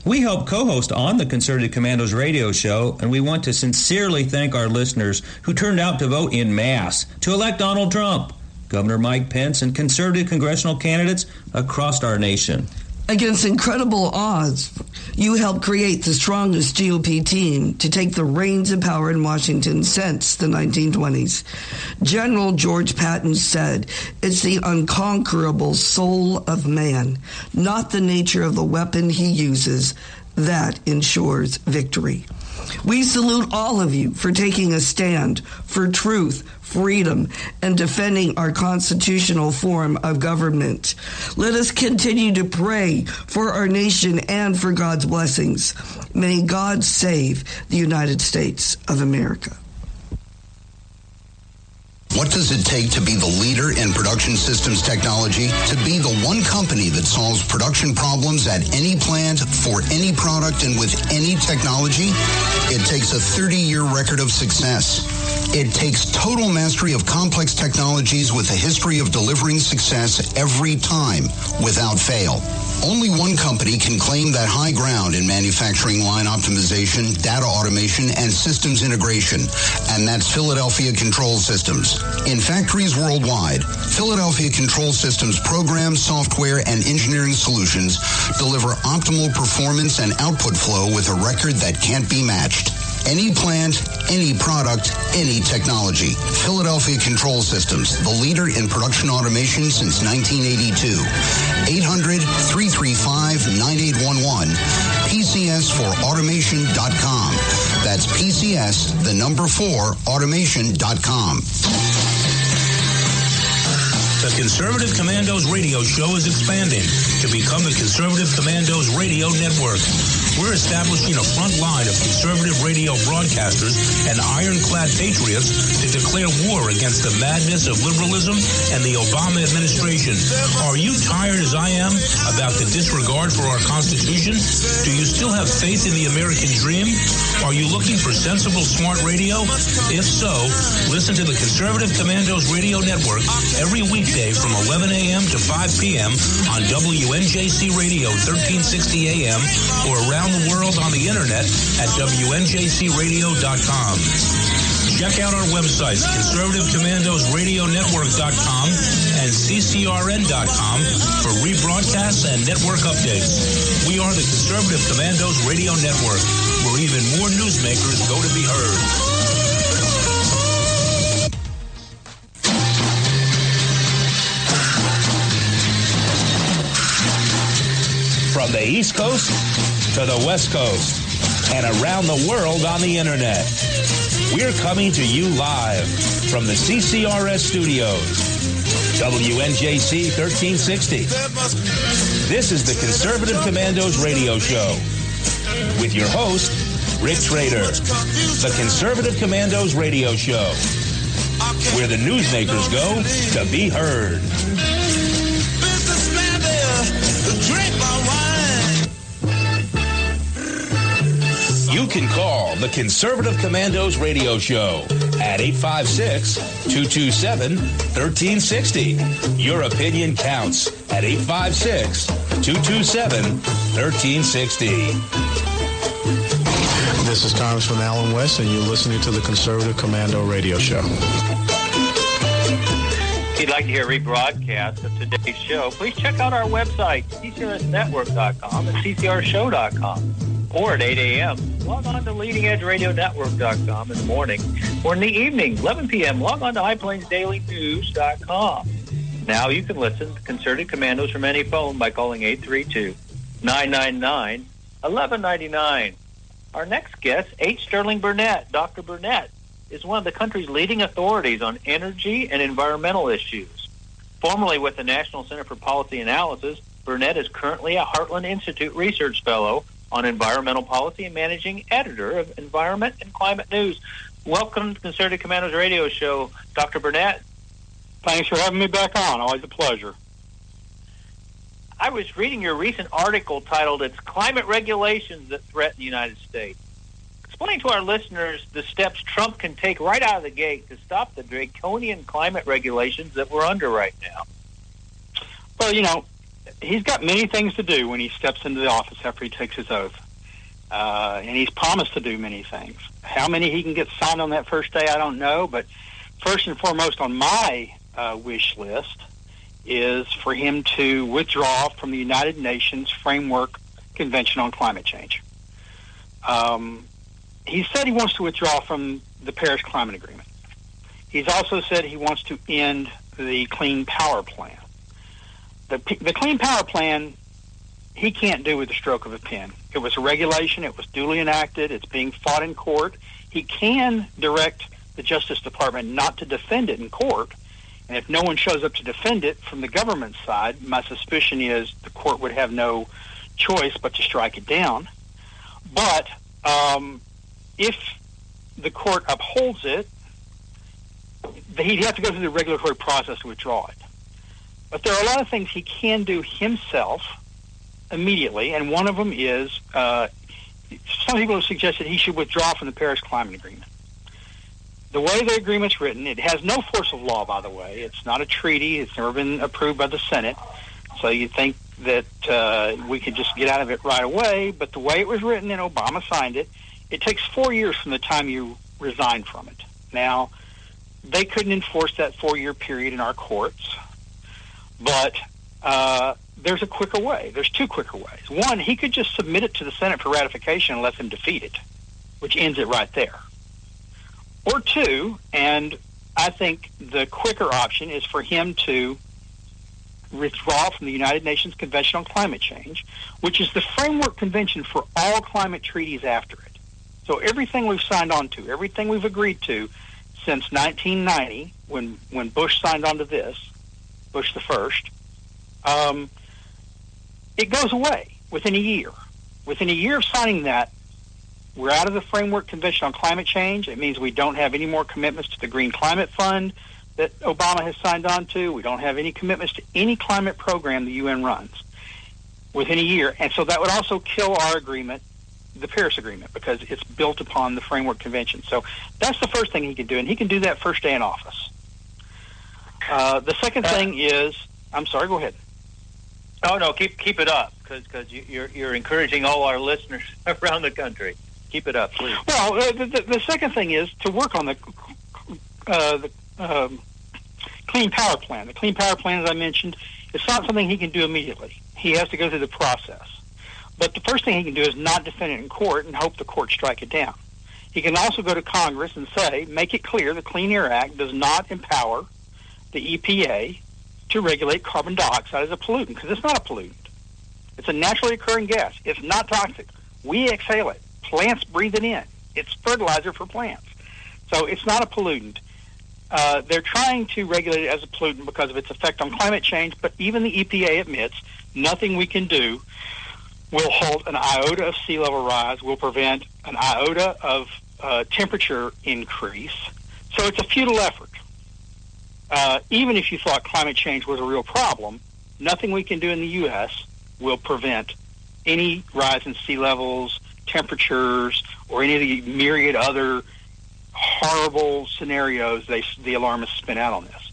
We help co-host on the Conservative Commandos radio show, and we want to sincerely thank our listeners who turned out to vote in mass to elect Donald Trump, Governor Mike Pence, and conservative congressional candidates across our nation. Against incredible odds, you helped create the strongest GOP team to take the reins of power in Washington since the 1920s. General George Patton said, "It's the unconquerable soul of man, not the nature of the weapon he uses, that ensures victory." We salute all of you for taking a stand for truth, freedom, and defending our constitutional form of government. Let us continue to pray for our nation and for God's blessings. May God save the United States of America. What does it take to be the leader in production systems technology? To be the one company that solves production problems at any plant, for any product, and with any technology? It takes a 30-year record of success. It takes total mastery of complex technologies with a history of delivering success every time, without fail. Only one company can claim that high ground in manufacturing line optimization, data automation, and systems integration, and that's Philadelphia Control Systems. In factories worldwide, Philadelphia Control Systems programs, software, and engineering solutions deliver optimal performance and output flow with a record that can't be matched. Any plant, any product, any technology. Philadelphia Control Systems, the leader in production automation since 1982. 800-335-9811. PCS4automation.com. That's PCS, the number 4, automation.com. The Conservative Commandos radio show is expanding to become the Conservative Commandos radio network. We're establishing a front line of conservative radio broadcasters and ironclad patriots to declare war against the madness of liberalism and the Obama administration. Are you tired, as I am, about the disregard for our Constitution? Do you still have faith in the American dream? Are you looking for sensible, smart radio? If so, listen to the Conservative Commandos radio network every weekday from 11 a.m. to 5 p.m. on WNJC Radio 1360 a.m. or around the world on the internet at WNJCradio.com. Check out our websites, ConservativeCommandosRadioNetwork.com and CCRN.com for rebroadcasts and network updates. We are the Conservative Commandos Radio Network, where even more newsmakers go to be heard. From the East Coast to the West Coast and around the world on the internet, we're coming to you live from the CCRS studios, WNJC 1360. This is the Conservative Commandos radio show with your host, Rick Trader. The Conservative Commandos radio show, where the newsmakers go to be heard. You can call the Conservative Commandos radio show at 856-227-1360. Your opinion counts at 856-227-1360. This is Congressman Alan West, and you're listening to the Conservative Commando radio show. If you'd like to hear rebroadcast of today's show, please check out our website, ccrsnetwork.com and ccrshow.com. Or at 8 a.m., log on to leadingedgeradionetwork.com in the morning. Or in the evening, 11 p.m., log on to highplainsdailynews.com. Now you can listen to Concerted Commandos from any phone by calling 832-999-1199. Our next guest, H. Sterling Burnett. Dr. Burnett is one of the country's leading authorities on energy and environmental issues. Formerly with the National Center for Policy Analysis, Burnett is currently a Heartland Institute Research Fellow on Environmental Policy and Managing Editor of Environment and Climate News. Welcome to Conservative Commandos Radio Show, Dr. Burnett. Thanks for having me back on. Always a pleasure. I was reading your recent article titled, "It's Climate Regulations That Threaten the United States." Explain to our listeners the steps Trump can take right out of the gate to stop the draconian climate regulations that we're under right now. Well, he's got many things to do when he steps into the office after he takes his oath. And he's promised to do many things. How many he can get signed on that first day, I don't know. But first and foremost on my wish list is for him to withdraw from the United Nations Framework Convention on Climate Change. He said he wants to withdraw from the Paris Climate Agreement. He's also said he wants to end the Clean Power Plan. The Clean Power Plan, he can't do with the stroke of a pen. It was a regulation. It was duly enacted. It's being fought in court. He can direct the Justice Department not to defend it in court. And if no one shows up to defend it from the government side, my suspicion is the court would have no choice but to strike it down. But if the court upholds it, he'd have to go through the regulatory process to withdraw it. But there are a lot of things he can do himself immediately, and one of them is some people have suggested he should withdraw from the Paris Climate Agreement. The way the agreement's written, it has no force of law, by the way. It's not a treaty. It's never been approved by the Senate. So you'd think that we could just get out of it right away. But the way it was written, and Obama signed it, it takes 4 years from the time you resign from it. Now, they couldn't enforce that 4-year period in our courts. But there's a quicker way. There's two quicker ways. One, he could just submit it to the Senate for ratification and let them defeat it, which ends it right there. Or two, and I think the quicker option is for him to withdraw from the United Nations Convention on Climate Change, which is the framework convention for all climate treaties after it. So everything we've signed on to, everything we've agreed to since 1990, when Bush signed on to this, Bush the first, it goes away within a year. Within a year of signing that, we're out of the Framework Convention on Climate Change. It means we don't have any more commitments to the Green Climate Fund that Obama has signed on to. We don't have any commitments to any climate program the UN runs within a year. And so that would also kill our agreement, the Paris Agreement, because it's built upon the Framework Convention. So that's the first thing he can do, and he can do that first day in office. The second thing is, I'm sorry, go ahead. Oh, no, keep it up, because you're encouraging all our listeners around the country. Keep it up, please. Well, the second thing is to work on the Clean Power Plan. The Clean Power Plan, as I mentioned, is not something he can do immediately. He has to go through the process. But the first thing he can do is not defend it in court and hope the court strike it down. He can also go to Congress and say, make it clear the Clean Air Act does not empower the EPA to regulate carbon dioxide as a pollutant, because it's not a pollutant. It's a naturally occurring gas. It's not toxic. We exhale it. Plants breathe it in. It's fertilizer for plants. So it's not a pollutant. They're trying to regulate it as a pollutant because of its effect on climate change, but even the EPA admits nothing we can do will halt an iota of sea level rise, will prevent an iota of temperature increase. So it's a futile effort. Even if you thought climate change was a real problem, nothing we can do in the U.S. will prevent any rise in sea levels, temperatures, or any of the myriad other horrible scenarios the alarmists spin out on this.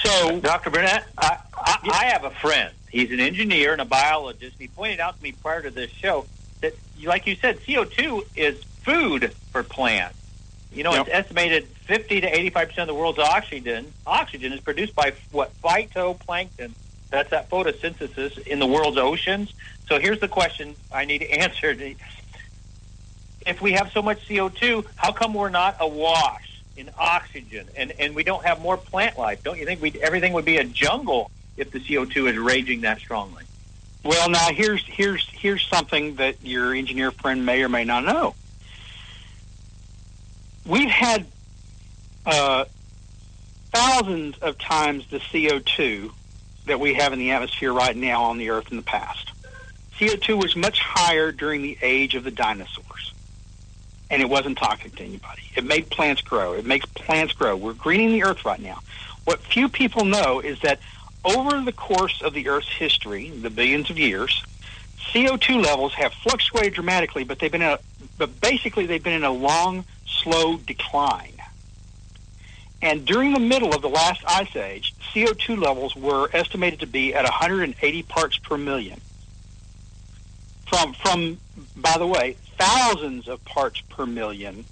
So, Dr. Burnett, I have a friend. He's an engineer and a biologist. He pointed out to me prior to this show that, like you said, CO2 is food for plants. You know, It's estimated 50 to 85% of the world's oxygen is produced by phytoplankton. That's that photosynthesis in the world's oceans. So here's the question I need answered. If we have so much CO2, how come we're not awash in oxygen and we don't have more plant life? Don't you think everything would be a jungle if the CO2 is raging that strongly? Well, now here's something that your engineer friend may or may not know. We've had thousands of times the CO2 that we have in the atmosphere right now on the Earth in the past. CO2 was much higher during the age of the dinosaurs, and it wasn't toxic to anybody. It made plants grow. It makes plants grow. We're greening the Earth right now. What few people know is that over the course of the Earth's history, the billions of years, CO2 levels have fluctuated dramatically, but basically they've been in a long, slow decline. And during the middle of the last ice age, CO2 levels were estimated to be at 180 parts per million. From by the way, thousands of parts per million,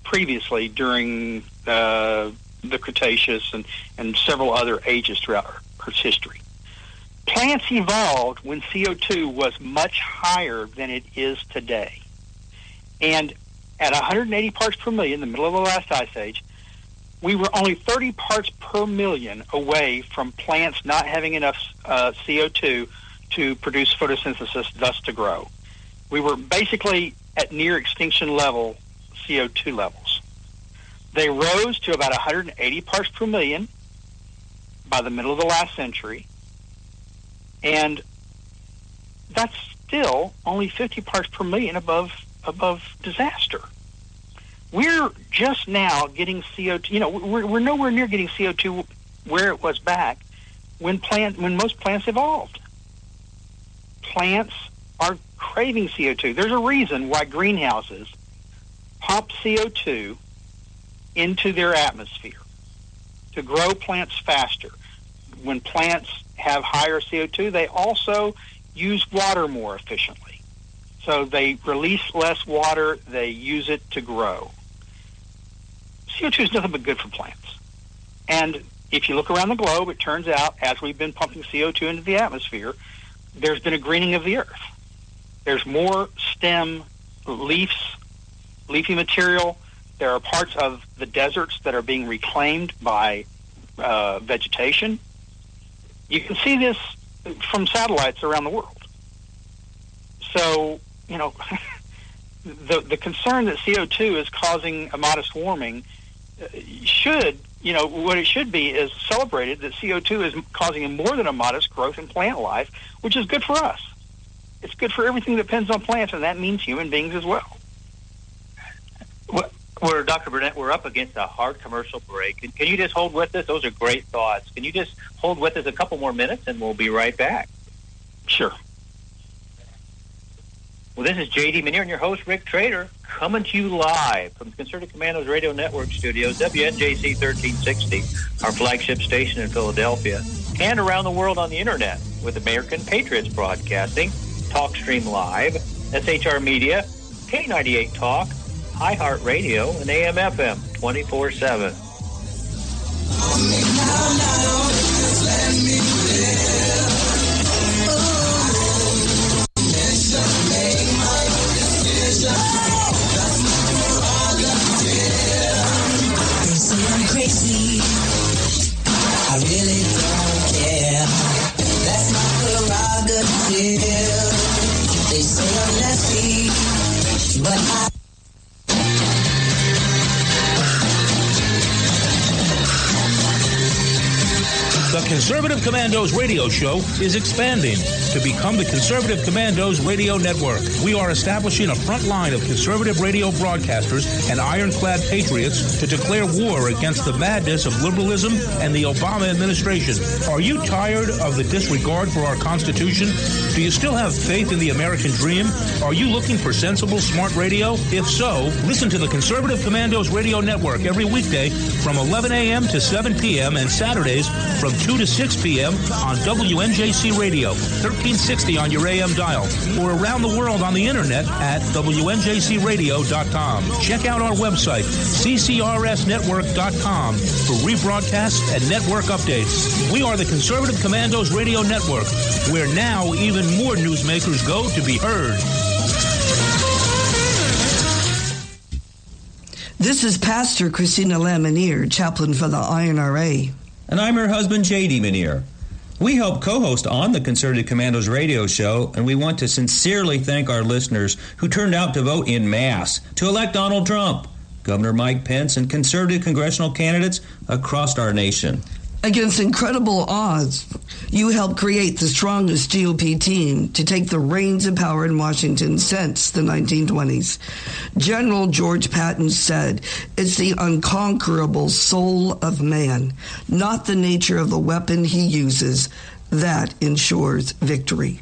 previously during the Cretaceous and several other ages throughout Earth's history. Plants evolved when CO2 was much higher than it is today. And at 180 parts per million, in the middle of the last ice age, we were only 30 parts per million away from plants not having enough CO2 to produce photosynthesis, thus to grow. We were basically at near extinction level CO2 levels. They rose to about 180 parts per million by the middle of the last century, and that's still only 50 parts per million above disaster. We're just now getting CO2. We're nowhere near getting CO2 where it was back when most plants evolved. Plants are craving CO2. There's a reason why greenhouses pump CO2 into their atmosphere to grow plants faster. When plants have higher CO2, they also use water more efficiently. So they release less water, they use it to grow. CO2 is nothing but good for plants. And if you look around the globe, it turns out, as we've been pumping CO2 into the atmosphere, there's been a greening of the earth. There's more stem, leafy material. There are parts of the deserts that are being reclaimed by vegetation. You can see this from satellites around the world. So, the concern that CO2 is causing a modest warming what it should be is celebrated that CO2 is causing more than a modest growth in plant life, which is good for us. It's good for everything that depends on plants, and that means human beings as well. Dr. Burnett, we're up against a hard commercial break. Can you just hold with us? Those are great thoughts. Can you just hold with us a couple more minutes, and we'll be right back? Sure. Well, this is J.D. Menier and your host, Rick Trader, coming to you live from the Concerted Commandos Radio Network studios, WNJC 1360, our flagship station in Philadelphia, and around the world on the Internet with American Patriots Broadcasting, TalkStream Live, SHR Media, K98 Talk, iHeartRadio, and AM/FM 24/7. I'm crazy. I really don't care. That's my prerogative. They say I'm nasty, but The Conservative Commandos radio show is expanding to become the Conservative Commandos radio network. We are establishing a front line of conservative radio broadcasters and ironclad patriots to declare war against the madness of liberalism and the Obama administration. Are you tired of the disregard for our Constitution? Do you still have faith in the American dream? Are you looking for sensible, smart radio? If so, listen to the Conservative Commandos radio network every weekday from 11 a.m. to 7 p.m. and Saturdays from 2 to 6 p.m. on WNJC Radio, 1360 on your AM dial, or around the world on the internet at WNJCradio.com. Check out our website, CCRSnetwork.com, for rebroadcasts and network updates. We are the Conservative Commandos Radio Network, where now even more newsmakers go to be heard. This is Pastor Christina Lamanier, chaplain for the INRA. And I'm her husband, J.D. Manier. We help co-host on the Conservative Commandos radio show, and we want to sincerely thank our listeners who turned out to vote in mass to elect Donald Trump, Governor Mike Pence, and conservative congressional candidates across our nation. Against incredible odds, you helped create the strongest GOP team to take the reins of power in Washington since the 1920s. General George Patton said, "It's the unconquerable soul of man, not the nature of the weapon he uses, that ensures victory."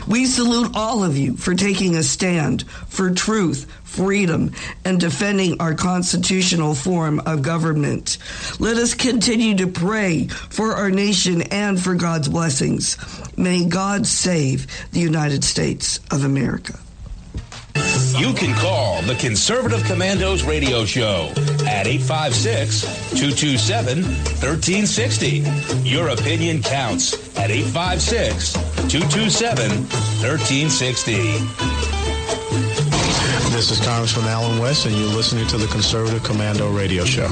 We salute all of you for taking a stand for truth, freedom, and defending our constitutional form of government. Let us continue to pray for our nation and for God's blessings. May God save the United States of America. You can call the Conservative Commandos radio show at 856-227-1360. Your opinion counts at 856-227-1360. This is Congressman Alan West, and you're listening to the Conservative Commando Radio Show.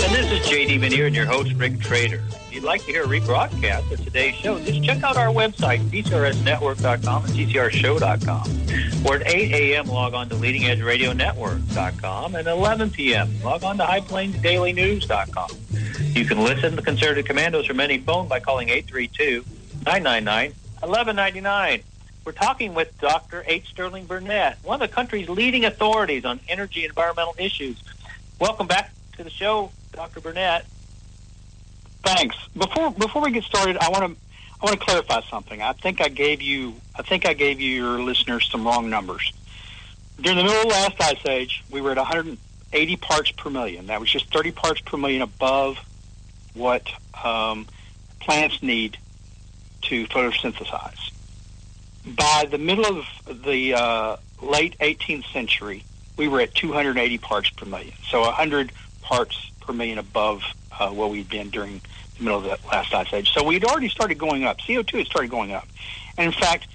And this is J.D. Manier and your host, Rick Trader. If you'd like to hear a rebroadcast of today's show, just check out our website, CCRSnetwork.com and CCRShow.com. Or at 8 a.m., log on to LeadingEdgeRadioNetwork.com, and 11 p.m., log on to HighPlainsDailyNews.com. You can listen to Conservative Commandos from any phone by calling 832-999-1199. We're talking with Dr. H. Sterling Burnett, one of the country's leading authorities on energy and environmental issues. Welcome back to the show, Dr. Burnett. Thanks. Before we get started, I want to clarify something. I think I gave you your listeners some wrong numbers. During the middle of the last ice age, we were at 180 parts per million. That was just 30 parts per million above what plants need to photosynthesize. By the middle of the late 18th century, we were at 280 parts per million. So 100 parts per million above what we'd been during the middle of the last ice age. So we'd already started going up. CO2 had started going up. And in fact,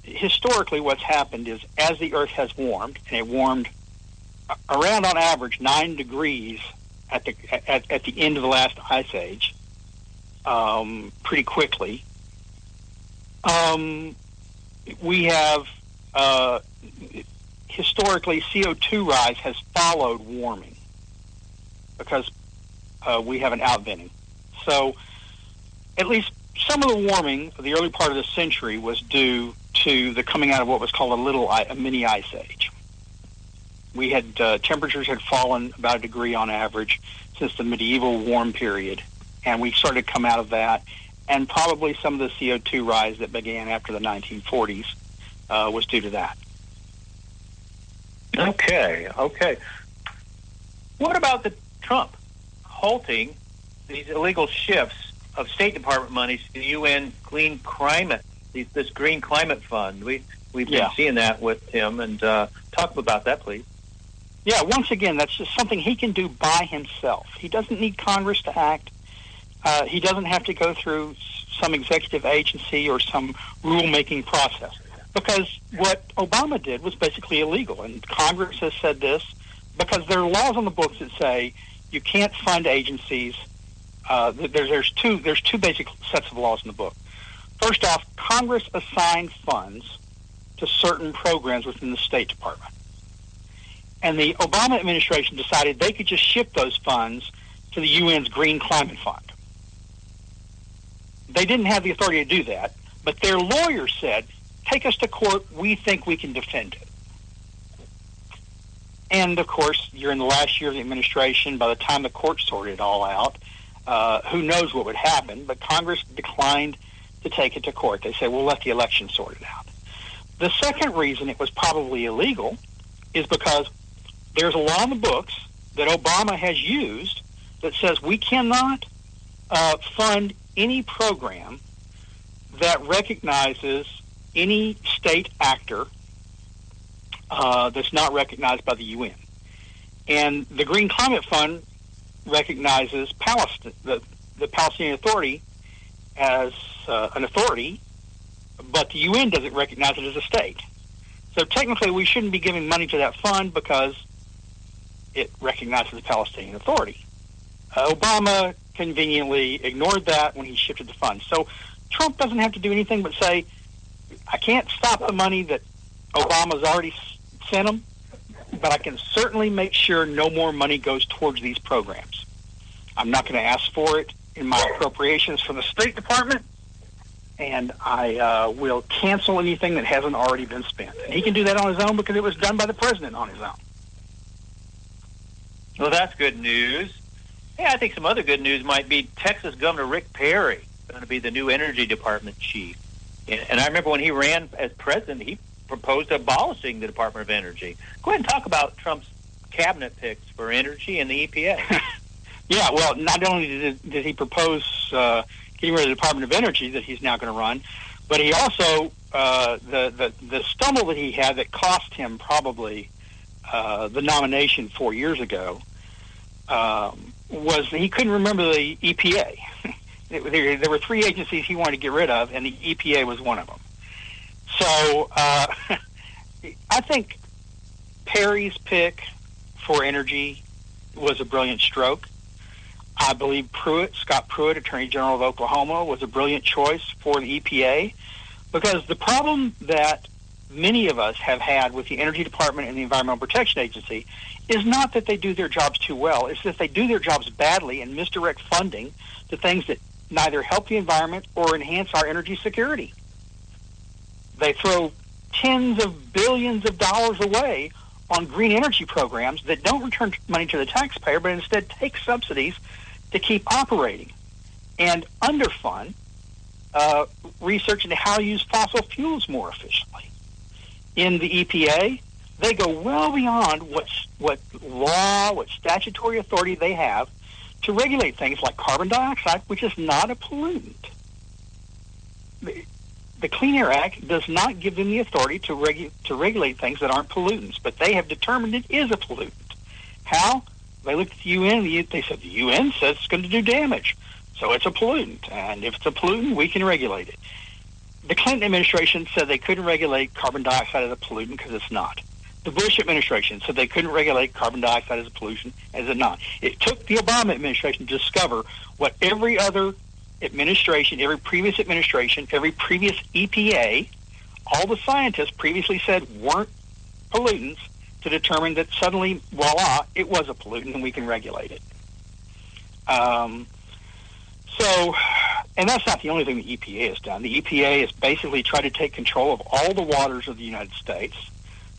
historically what's happened is as the Earth has warmed, and it warmed around on average 9 degrees at the end of the last ice age, pretty quickly, we have historically CO2 rise has followed warming because we have an outventing. So at least some of the warming of the early part of the century was due to the coming out of what was called a mini ice age. We had temperatures had fallen about a degree on average since the medieval warm period, and we started to come out of that. And probably some of the CO2 rise that began after the 1940s was due to that. Okay. What about the Trump halting these illegal shifts of State Department money to the UN Clean Climate, this Green Climate Fund? We've been seeing that with him, and talk about that, please. Yeah, once again, that's just something he can do by himself. He doesn't need Congress to act. He doesn't have to go through some executive agency or some rule-making process, because what Obama did was basically illegal, and Congress has said this because there are laws on the books that say you can't fund agencies. There's two basic sets of laws in the book. First off, Congress assigned funds to certain programs within the State Department, and the Obama administration decided they could just shift those funds to the UN's Green Climate Fund. They didn't have the authority to do that, but their lawyer said, take us to court, we think we can defend it. And, of course, you're in the last year of the administration. By the time the court sorted it all out, who knows what would happen, but Congress declined to take it to court. They said, we'll let the election sort it out. The second reason it was probably illegal is because there's a law in the books that Obama has used that says we cannot fund any program that recognizes any state actor that's not recognized by the UN. And the Green Climate Fund recognizes Palestine, the Palestinian Authority as an authority, but the UN doesn't recognize it as a state. So technically we shouldn't be giving money to that fund because it recognizes the Palestinian Authority. Obama conveniently ignored that when he shifted the funds. So Trump doesn't have to do anything but say, I can't stop the money that Obama's already sent him, but I can certainly make sure no more money goes towards these programs. I'm not going to ask for it in my appropriations from the State Department, and I will cancel anything that hasn't already been spent. And he can do that on his own because it was done by the president on his own. Well, that's good news. Hey, I think some other good news might be Texas Governor Rick Perry going to be the new Energy Department chief. And I remember when he ran as president, he proposed abolishing the Department of Energy. Go ahead and talk about Trump's cabinet picks for energy and the EPA. Yeah, well, not only did he propose getting rid of the Department of Energy that he's now going to run, but he also, the stumble that he had that cost him probably the nomination 4 years ago was he couldn't remember the EPA. There were three agencies he wanted to get rid of, and the EPA was one of them. So I think Perry's pick for energy was a brilliant stroke. I believe Scott Pruitt, Attorney General of Oklahoma, was a brilliant choice for the EPA because the problem that many of us have had with the Energy Department and the Environmental Protection Agency is not that they do their jobs too well. It's that they do their jobs badly and misdirect funding to things that neither help the environment or enhance our energy security. They throw tens of billions of dollars away on green energy programs that don't return money to the taxpayer, but instead take subsidies to keep operating and underfund research into how to use fossil fuels more efficiently. In the EPA, they go well beyond what statutory authority they have to regulate things like carbon dioxide, which is not a pollutant. The Clean Air Act does not give them the authority to regulate things that aren't pollutants, but they have determined it is a pollutant. How? They looked at the UN, they said the UN says it's going to do damage, so it's a pollutant, and if it's a pollutant, we can regulate it. The Clinton administration said they couldn't regulate carbon dioxide as a pollutant because it's not. The Bush administration said they couldn't regulate carbon dioxide as a pollution as it's not. It took the Obama administration to discover what every other administration, every previous EPA, all the scientists previously said weren't pollutants to determine that suddenly, voila, it was a pollutant and we can regulate it. And that's not the only thing the EPA has done. The EPA has basically tried to take control of all the waters of the United States.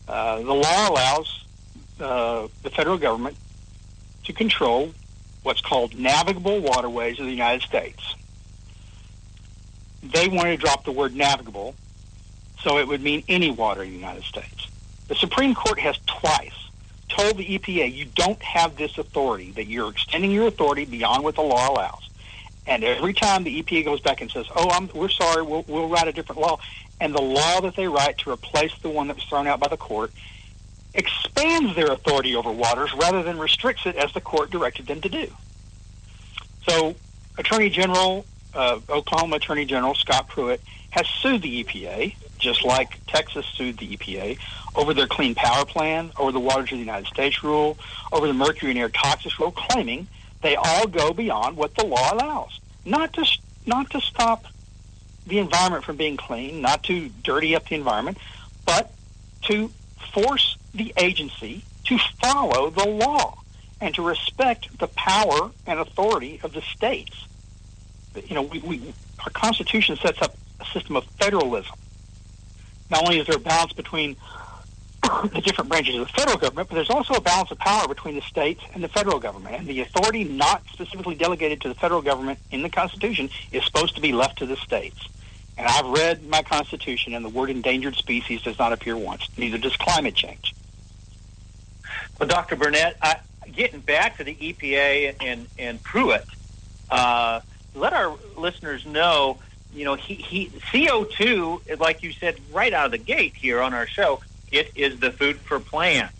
The law allows the federal government to control what's called navigable waterways of the United States. They wanted to drop the word navigable, so it would mean any water in the United States. The Supreme Court has twice told the EPA, you don't have this authority, that you're extending your authority beyond what the law allows. And every time the EPA goes back and says, we're sorry, we'll write a different law, and the law that they write to replace the one that was thrown out by the court expands their authority over waters rather than restricts it as the court directed them to do. So Oklahoma Attorney General Scott Pruitt has sued the EPA, just like Texas sued the EPA, over their Clean Power Plan, over the Waters of the United States rule, over the Mercury and Air Toxics rule, claiming they all go beyond what the law allows. Not to stop the environment from being clean, not to dirty up the environment, but to force the agency to follow the law. and to respect the power and authority of the states. You know, our Constitution sets up a system of federalism. Not only is there a balance between the different branches of the federal government, but there's also a balance of power between the states and the federal government. And the authority not specifically delegated to the federal government in the Constitution is supposed to be left to the states. And I've read my Constitution, and the word endangered species does not appear once. Neither does climate change. Well, Dr. Burnett, getting back to the EPA and Pruitt, let our listeners know, you know, he CO2, like you said right out of the gate here on our show, it is the food for plants.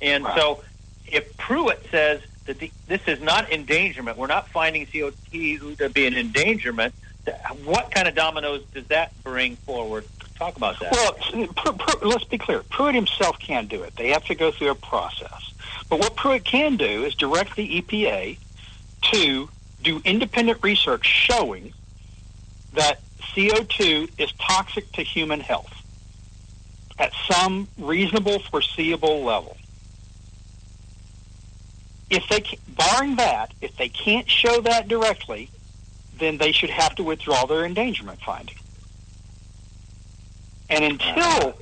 And so if Pruitt says that this is not endangerment, we're not finding CO2 to be an endangerment, what kind of dominoes does that bring forward? Talk about that. Well, let's be clear. Pruitt himself can't do it. They have to go through a process. But what Pruitt can do is direct the EPA to do independent research showing that CO2 is toxic to human health at some reasonable, foreseeable level. Barring that, if they can't show that directly, then they should have to withdraw their endangerment finding. And until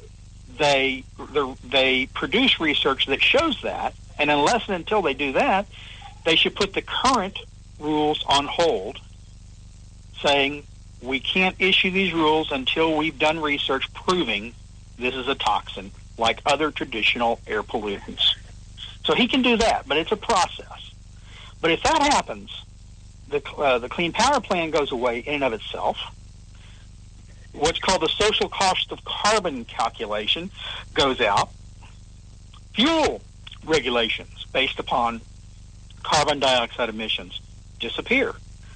they produce research that shows that, and unless and until they do that, they should put the current rules on hold, saying we can't issue these rules until we've done research proving this is a toxin, like other traditional air pollutants. So he can do that, but it's a process. But if that happens, the Clean Power Plan goes away in and of itself. What's called the social cost of carbon calculation goes out. Fuel regulations based upon carbon dioxide emissions disappear.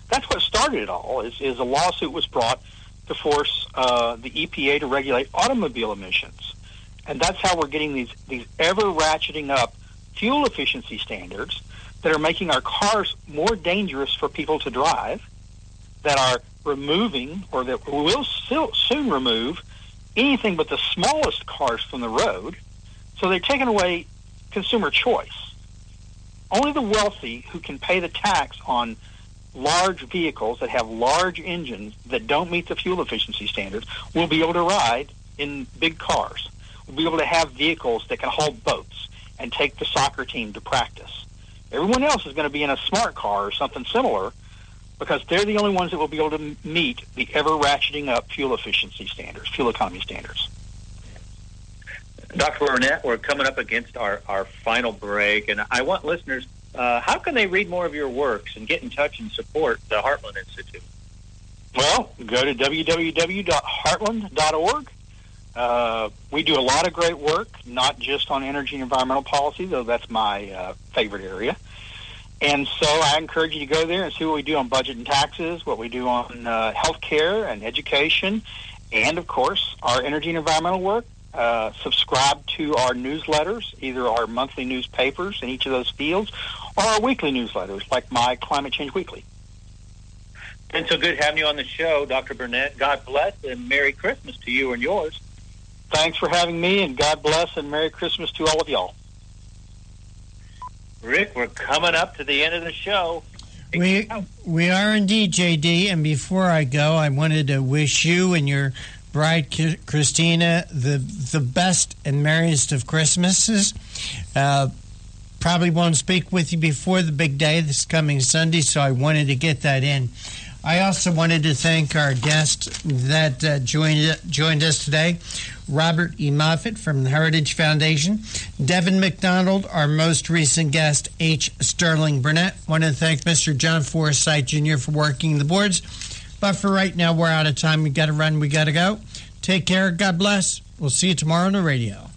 That's what started it all, is a lawsuit was brought to force the EPA to regulate automobile emissions. And that's how we're getting these ever ratcheting up fuel efficiency standards that are making our cars more dangerous for people to drive, that are removing, or that will soon remove, anything but the smallest cars from the road. So they're taking away consumer choice. Only the wealthy who can pay the tax on large vehicles that have large engines that don't meet the fuel efficiency standards will be able to ride in big cars. We'll be able to have vehicles that can haul boats and take the soccer team to practice. Everyone else is going to be in a smart car or something similar, because they're the only ones that will be able to meet the ever ratcheting up fuel efficiency standards, fuel economy standards. Dr. Burnett, we're coming up against our final break, and I want listeners, how can they read more of your works and get in touch and support the Heartland Institute? Well, go to www.heartland.org. We do a lot of great work, not just on energy and environmental policy, though that's my favorite area. And so I encourage you to go there and see what we do on budget and taxes, what we do on health care and education, and, of course, our energy and environmental work. Subscribe to our newsletters, either our monthly newspapers in each of those fields, or our weekly newsletters, like my Climate Change Weekly. It's so good having you on the show, Dr. Burnett. God bless and Merry Christmas to you and yours. Thanks for having me, and God bless and Merry Christmas to all of y'all. Rick, we're coming up to the end of the show. We are indeed, JD, and before I go, I wanted to wish you and your bride, Christina, the best and merriest of Christmases. Probably won't speak with you before the big day this coming Sunday, so I wanted to get that in. I also wanted to thank our guest that joined us today, Robert E. Moffitt from the Heritage Foundation, Devin McDonald, our most recent guest, H. Sterling Burnett. I want to thank Mr. John Forsythe, Jr. for working the boards. But for right now, we're out of time. We got to run. We got to go. Take care. God bless. We'll see you tomorrow on the radio.